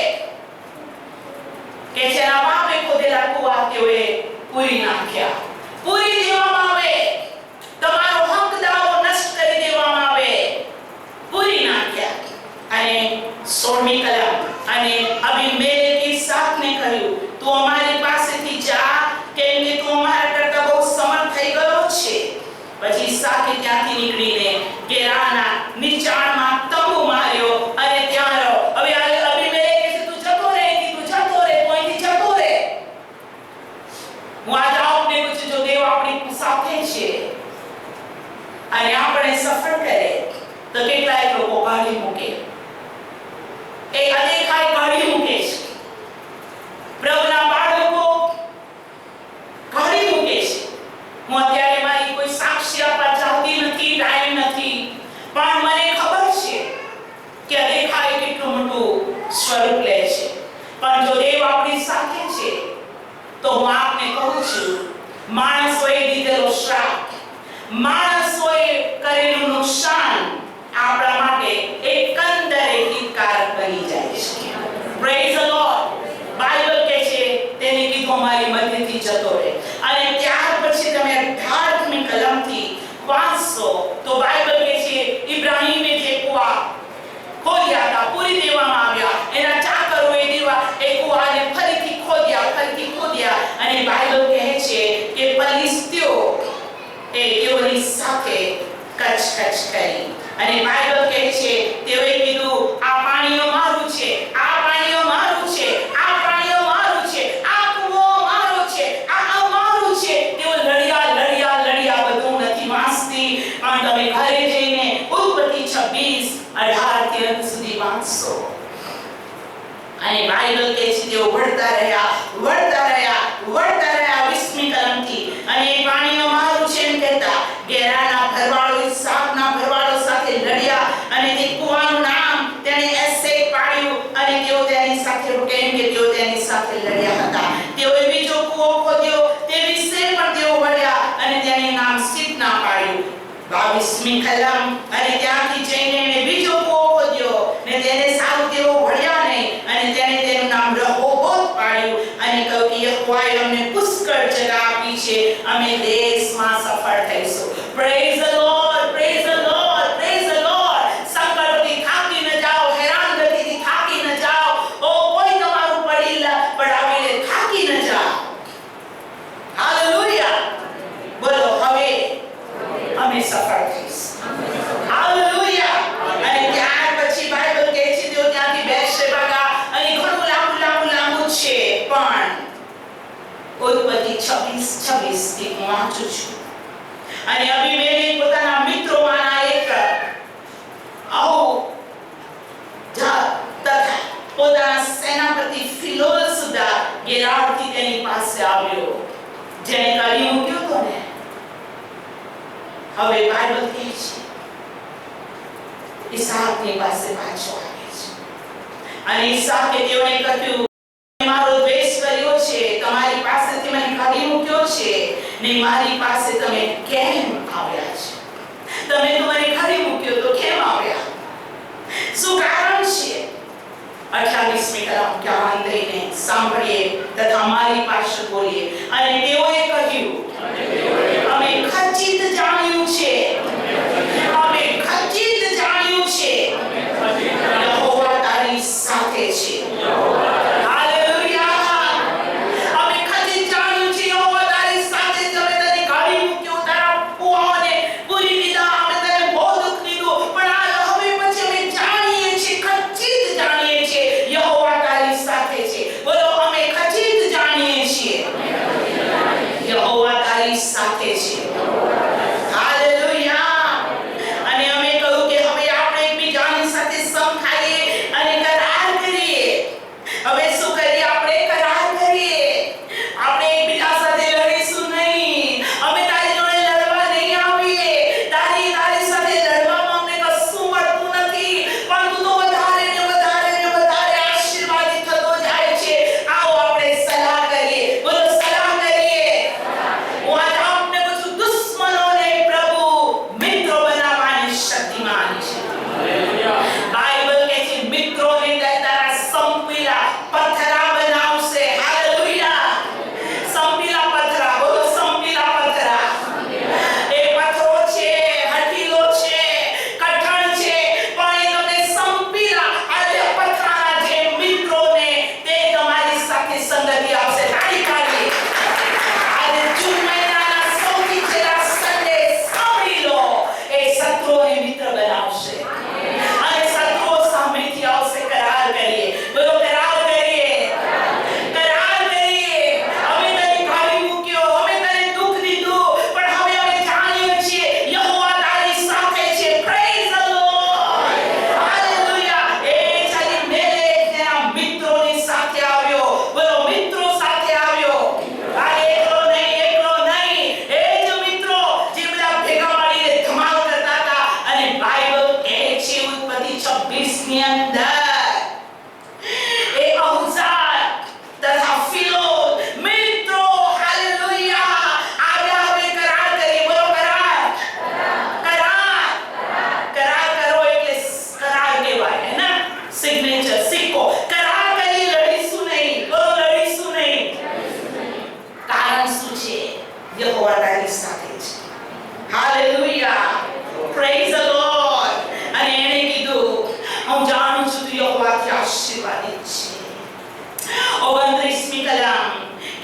કે જેના બાપે ખોદેલા કુવા તેઓએ પૂરી નાખ્યા, પૂરી દેવામાં આવે, તમારો હક દાવો નષ્ટ કરી દેવામાં આવે, પૂરી નાખ્યા. અને 16મી કલમ અને અબીમેલેકે ઈસાકને કહ્યું તું અમારી પાસેથી જા, કેમ કે તું અમારા કરતા બહુ સમર્થ થઈ ગયો છે. પછી ઈસાકે ત્યાંથી નીકળીને ગેરાના નીચાણમાં તંબુ માર્યો અને ત્યાં રહ્યો. હવે અબીમેલેકે કીધું તું જતો રહે, તું જતો રહે, તું અહીંથી જતો રહે. હું આજ આપને પૂછું, જો દેવ આપણી સાથે છે અને આપણે સફળ કરે તો કેટલાય લોકો કાઢી મૂકે, એ અદેખાઈ કાઢી મૂકે છે. પ્રભુના બાળકો કાઢી મૂકે છે. હું અત્યારે મારી કોઈ સાક્ષી આપવા ચાહતી નથી, ટાઈમ નથી, પણ મને ખબર છે કે અદેખાઈ કેટલું મોટું સ્વરૂપ લે છે. પણ જો દેવ આપણી સાથે છે તો હું આપને કહું છું, માણસોએ દીધેલો શ્રાપ, માણસોએ કરેલું નુકસાન આપણા માટે એકંદરે હિતકારક બની જાય છે. Praise the lord. બાઇબલ કહે છે તેને કીધું અમારી મધ્યથી જતો રહે. અને ત્યાર પછી તમે 18મી કલમથી વાંચશો તો બાઇબલ કહે છે ઇબ્રાહીમે જે કુવા ખોદ્યા હતા, પૂરી દેવામાં આવ્યા. એના ચાકરોએ એ કુવાને ફરીથી ખોદ્યા અને બાઇબલ કહે છે કે ફલિસ્તીઓ તેઓની સાથે કચકચ કરી. અને બાઇબલ કહે છે તેઓએ કીધું આ પાણીઓ મારું છે, આ પાણીઓ મારું છે, આ પાણીઓ મારું છે, આ કુવો મારો છે, આ અમારું છે. તેઓ લડ્યા બધું નથી વાંચતી, પણ તમે ઘરે જઈને ઉત્પત્તિ 26:18 અંત સુધી વાંચશો. અને બાઇબલ કહે છે તેઓ વળતા રહ્યા 20મી કલમથી. અને એ પાણીઓ મારું છે એમ કહેતા ગેરાના ભરવાડો ઈસાકના ભરવાડો સાથે લડ્યા અને તે કુવાનું નામ તેણે એસેક પાડ્યું. અને તેઓ તેની સાથે કેમ કે તેઓ તેની સાથે લડ્યા હતા. તેઓએ બીજો કુવો ખોદ્યો, તે વિશે પણ તેઓ વળ્યા અને તેનું નામ સિદના પાડ્યું. 22મી કલમ. અને ત્યાંથી જઈને એને બીજો કુવો ખોદ્યો ને તેને સારું તેઓ વળ્યા નહીં અને તેણે તેનું નામ રહોબોત પાડ્યું અને કહ્યું કે યહોવાએ અમને પુષ્કળ જગા આપી છે, અમે દેશમાં સફળ થઈશું. Praise the Lord, praise the Lord, praise the Lord. સંકટોથી થાકી ન જાઓ, હેરાનગતિથી થાકી ન જાઓ. કોઈ તમારું પડાવીને થાકી ન જાઓ. હાલેલુયા. બોલો, હવે અમે સફળ થઈશું. હાલેલુયા. અને ત્યાર પછી બાઇબલ કહે છે તેઓ ત્યાંથી બેરશેબા ગયા. અને ઘણું લાંબુ છે, પણ ઉત્પત્તિ 26:26 થી હું વાંચું છું. અને અબીમેલેક પોતાના મિત્રોમાંના એક તથા પોતાના સેનાપતિ ફિલોલ સુધા ગેરારથી તેની પાસે આવ્યો, જેને કાઢી મૂક્યો હતો ને. હવે બાઇબલ કહે છે ઈસાકની પાસે પાછો આવે છે અને ઈસાકે તેઓને કહ્યું મારો દ્વેષ કર્યો છે, તમારી પાસેથી મને કાઢી મૂક્યો છે ને મારી પાસે તમે કેમ આવ્યા છે? તમે તો મને કાઢી મૂક્યો તો કેમ આવ્યા? શું કારણ છે? 28મી કલમ ધ્યાન દઈને સાંભળીએ તથા મારી પાસે બોલીએ. અને તેઓએ કહ્યું અમે ખચિત જાણ્યું છે, અમે ખચિત જાણ્યું છે યહોવા તારી સાથે છે. યહોવા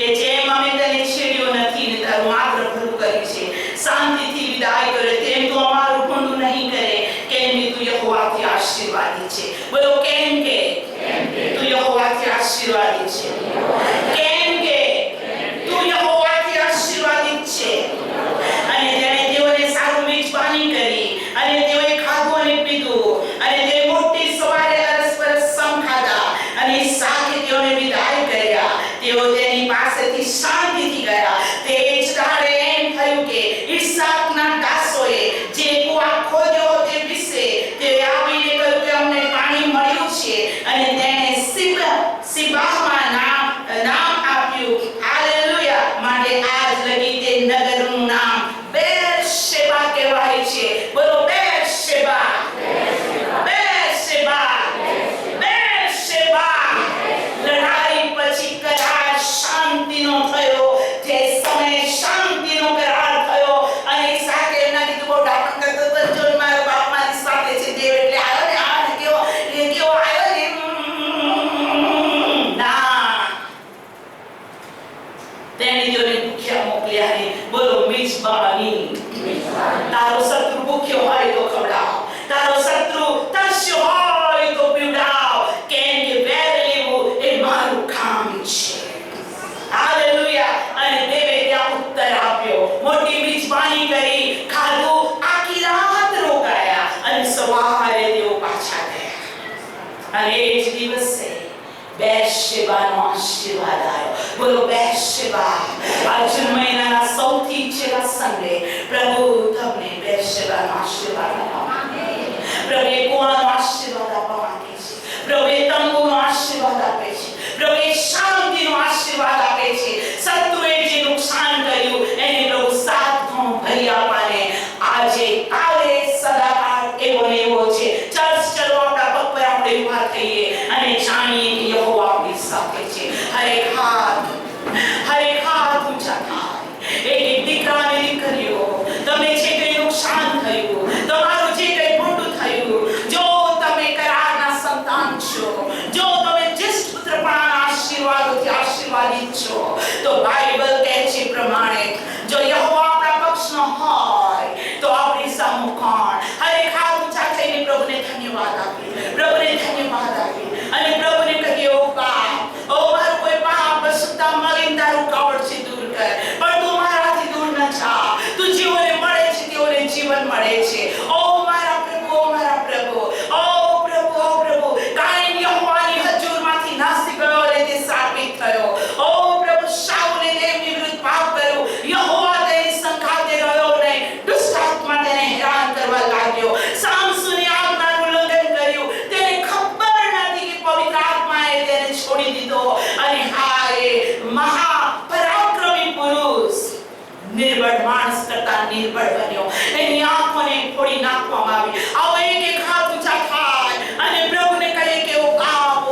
કે જેમ અમે તને છેડ્યો નથી ને તારું માત્ર ભલું કર્યું છે, શાંતિથી વિદાય કરે તેમ તું અમારું ભૂંડું નહીં કરે, કેમ કે તું યહોવાથી આશીર્વાદિત છે. બોલો કેમ કે તું યહોવાથી આશીર્વાદિત છે. કેમ કે તું યહોવાથી આશીર્વાદિત છે. અને તેણે તેઓને સારું મેજબાની કરી અને તેઓએ ખાધું અને પીધું અને તે મોટી સવારે અરસપરસ સમ ખાધા અને સાથે તેઓને વિદાય કર્યા. તેઓ તેની પાસેથી શાંતિથી ગયા. તે જ દાડે એમ થયું કે ઈસાકના દાસોએ જે કુવા ખોદ્યો તે વિશે તે આવીને કહ્યું કે અમને પાણી મળ્યું છે. અને તેણે સિબાહમાં નામ આપ્યું. હાલેલુયા. માટે આજ લગી તે નગરનું નામ બેરશેબા કહેવાય છે. બોલો બેરશેબા. બેરશેબા. બેરશેબા. લડાઈ પછી કરાર શાંતિનો થયો. જે સમય શાંતિનો કરાર થયો અને ઈસાકે એમના કીધું બહુ ડાપણ કરતો હતો, જો મારો બાપ મારી સાથે છે, દેવ એટલે આવ્યો ને આ કેવો આવ્યો ને ના. તેણે તેઓને ભૂખ્યા મોકલ્યા ને બોલો મિજબાની. તારો શત્રુ ભૂખ્યો હોય તો ખવડાવ, તારો શત્રુ તરસ્યો હોય તો પીવડાવ, કેમ કે વેર લેવું એ મારું કામ છે. હાલેલુયા. અને દેવે ત્યાં ઉત્તર આપ્યો, મોટી મિજબાની કરી, ખાધું, આખી રાત રોકાયા અને સવારે તેઓ પાછા ગયા. અને એ જ દિવસે બેરશેબાનો આશીર્વાદ આવ્યો. બોલો બેરશેબા. આ જૂન મહિનાના સૌથી છેલ્લા સન્ડે પ્રભુ તમને બેરશેબાનો આશીર્વાદ આપે. પ્રભુ એ કુવાનો આશીર્વાદ આપવા માંગે છે. પ્રભુ એ તંબુનો આશીર્વાદ આપે છે. પ્રભુ એ શાંતિનો આશીર્વાદ આપે છે. શત્રુએ જે નુકસાન કર્યું એને પ્રભુ સાત ગણું ભરી આપવાને આજે કાલે સદાકાળ એવો ને એવો છે. ચર્ચ ચલો, આપણા પગ પર આપણે ઉભા થઈએ અને જાણીએ કે યહોવા આપણી સાથે છે. હરેક હાથ ઊંચા થાય. એક દીકરા અને દીકરીઓ, તમે જે કંઈ નુકસાન થયું, તમારું જે કંઈ ખોટું થયું, જો તમે કરારના સંતાન છો, જો તમે જ્યેષ્ઠ પુત્રપણાના આશીર્વાદોથી આશીર્વાદિત છો, તો બાઇબલ કહે છે પ્રમાણે જો યહોવા આપણા પક્ષનો હોય તો આપણી સામું કોણ? હરેક હાથ ઊંચા થઈને પ્રભુને ધન્યવાદ આપી, પ્રભુને ધન્યવાદ આપી અને પ્રભુને કહીએ, ઓ બાપ, ઓ મારું કોઈ પાપ અશુદ્ધતા મળીને તારું કવડ છે દૂર કર, પણ તું મારાથી દૂર ન જા. તું જેઓને મળે છે તેઓને જીવન મળે છે. ઓ મારા પ્રભુ, ઓ મારા પ્રભુ, ઓ પ્રભુ, ઓ પ્રભુ. કાઈન યહોવાની હજૂરમાંથી નાસી ગયો અને તે સાબિત થયો. ઓ પ્રભુ, શાઉલે તેમની વિરુદ્ધ પાપ કર્યું, યહોવા તેની સંગાથે રહ્યો નહીં, દુષ્ટ આત્મા તેને હેરાન કરવા લાગ્યો. સામસોની આજ્ઞાનું ઉલ્લંઘન કર્યું, તેને ખબર નથી કે પવિત્ર આત્માએ તેને છોડી દીધો. અને હાય મહાપરાક્રમી પુરુષ નિર્બળ માણસ કરતા નિર્બળ બન્યો. એની આંખોને ફોડી નાખવામાં આવી. આવો એક હાથ ઊંચા થાય અને પ્રભુને કહે કે ઓ બાપ,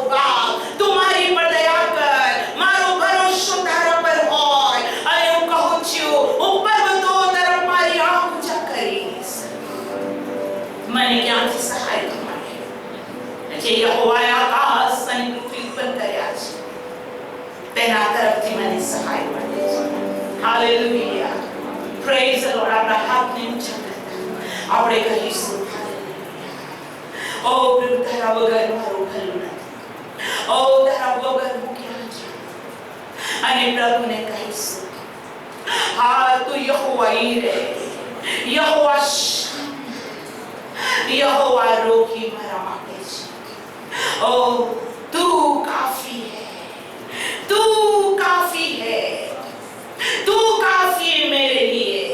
તું મારી પર દયા કર, મારો ભરોસો તારા પર હોય. અને હું કહું છું, હું પર્વતો તરફ મારી આંખ ઊંચા કરીશ, મને ક્યાંથી સહાય મળે? જે યહોવાએ આકાશ અને પૃથ્વી ઉત્પન્ન કર્યા છે તેના તરફથી મને સહાય મળે છે. હાલેલુયા. Praise the lord. આપણા હાથને ઊંચા કરતા આપણે કહીશું, ઓ પ્રભુ, તારા વગર મારું ભલું નથી. ઓ તારા વગર હું ક્યાં જાઉં? અને પ્રભુને કહીશું, હા તું યહોવા ઈરે, યહોવા શાંત, યહોવા રોકી મારા માટે છે. ઓ તું કાફી હૈ, તું કાફી હૈ, તું કાફી હૈ મેરે લીએ.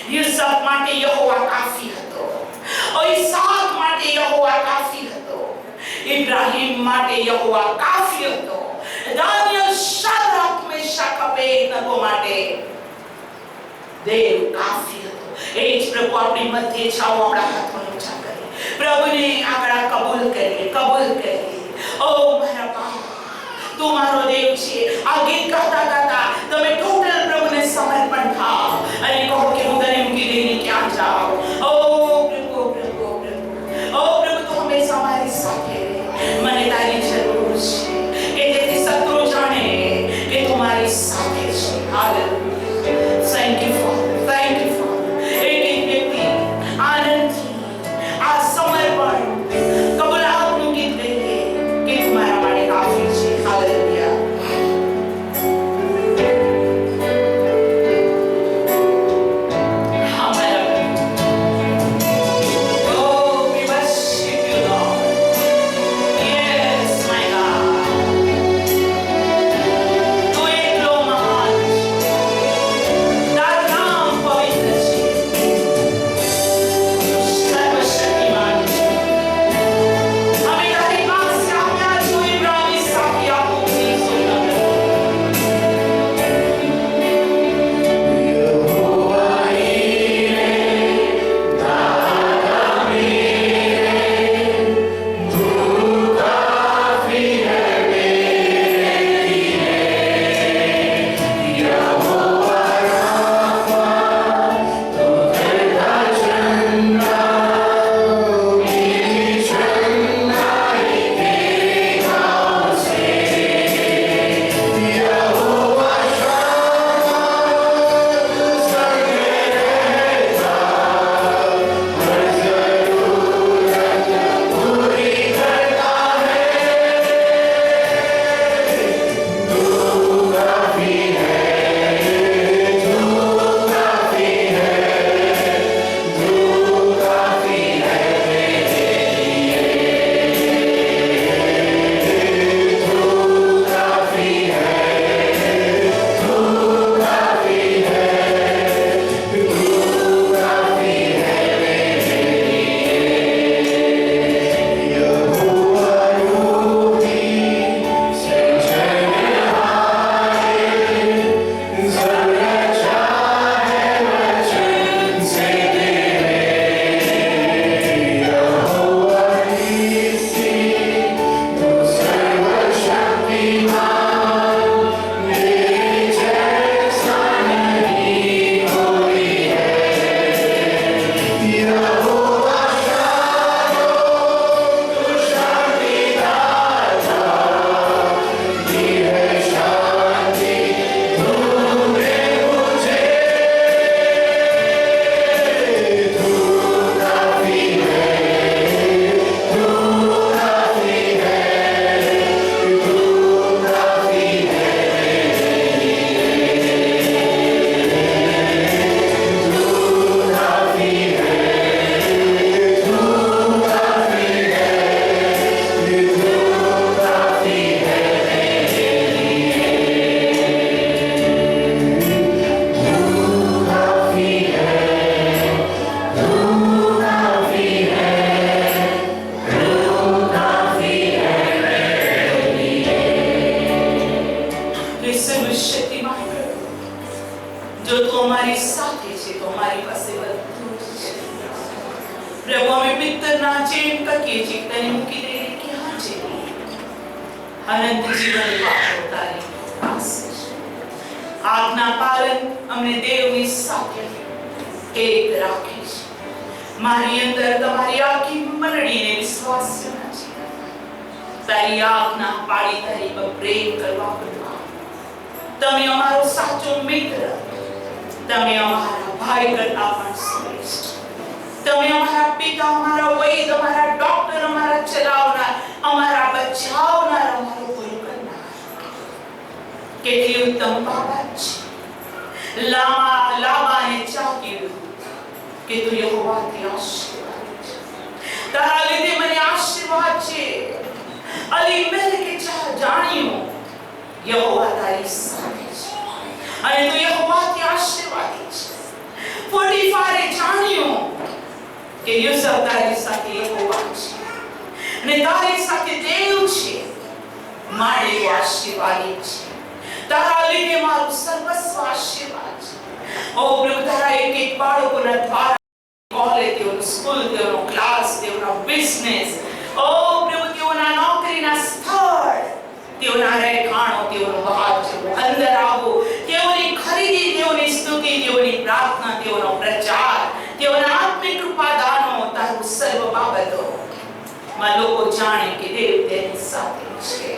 યુસુફ માટે યહોવા કાફી હતો. ઓ ઈસાક માટે યહોવા કાફી હતો. ઇબ્રાહિમ માટે યહોવા કાફી હતો. દાનિયેલ, શાદ્રાક, મેશક, અબેદnego માટે દેવ કાફી હતો. એ જ પ્રભુ આપણી મધ્યે છે. આવો આપણા હાથો ઊંચા કરીએ, પ્રભુને આગળ કબૂલ કરીએ, કબૂલ કરીએ. ઓ મારા બાપ, તું મારો દેવ છે. આ ગીત ગાતા ગાતા તમે ટોટલ પ્રભુને સમર્પણ થાઓ અને કહો કે હું તને મૂકી દઈને ક્યાં જાઉં? ઓ પ્રભુ, પ્રભુ, પ્રભુ, ઓ પ્રભુ, તું હંમેશા મારી સાથે રહે. મને તારી જરૂર છે કે જેથી શત્રુ જાણે કે તું મારી સાથે શક્તિમાન કરો. જો તું અમારી સાથે છે તો અમારી પાસે બધું જ છે. પ્રભુ, અમે પિત્તરના ચેન તકીએ છીએ, તને મૂકી દઈને ક્યાં છે? અનંત જીવન પાકો તારી પાસે છે. આજ્ઞા પાલન અમને દેવની સાથે એક રાખે છે. મારી અંદર તમારી આખી મંડળીને વિશ્વાસ છે. તારી આજ્ઞા પાળી તારી પર પ્રેમ કરવા બદલા તમે અમારો સાચો મિત્ર, તમે અમારા ભાઈ કરતા પણ શ્રેષ્ઠ, તમે અમારા પિતા, અમારા વૈદ, અમારા ડોક્ટર, અમારા ચલાવનાર, અમારા બચાવનાર, અમારો ભલું કરનાર. કેટલી ઉત્તમ બાબત છે. લાબાને ચાખ્યું કે તું યહોવાથી આશીર્વાદ છે. તારા લીધે મને આશીર્વાદ છે. અલીમેલેકે જાણ્યું યહોવા તારી સાથે છે અને તું યહોવાથી આશીર્વાદિત છે. પોટીફારે જાણ્યું કે યુસુફ તારી સાથે યહોવા છે અને તારી સાથે દેવ છે. મારે આશીર્વાદિત છે. તારા લીધે મારું સર્વસ્વ આશીર્વાદ છે. ઓ પ્રભુ, તારા એક એક બાળકોના દ્વારા કોલેજ, તેઓનું સ્કૂલ, તેઓનો ક્લાસ, તેઓનો બિઝનેસ, ઓ પ્રભુ, તેઓના નોકરીના સ્થળ, તેઓના રહેઠાણો, તેઓનો બહાર જવો, અંદર આવવો, તેઓની ખરીદી, તેઓની સ્તુતિ, તેઓની પ્રાર્થના, તેઓનો પ્રચાર, તેઓના આત્મિક કૃપાદાનો, તારું સર્વ બાબતો માં લોકો જાણે કે દેવ તેની સાથે છે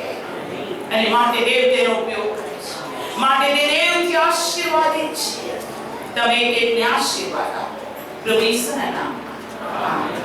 અને માટે દેવ તેનો ઉપયોગ કરે છે. માટે તે દેવથી આશીર્વાદિત છે. તમે એકને આશીર્વાદ આપો પ્રભુ ઈસુના નામમાં.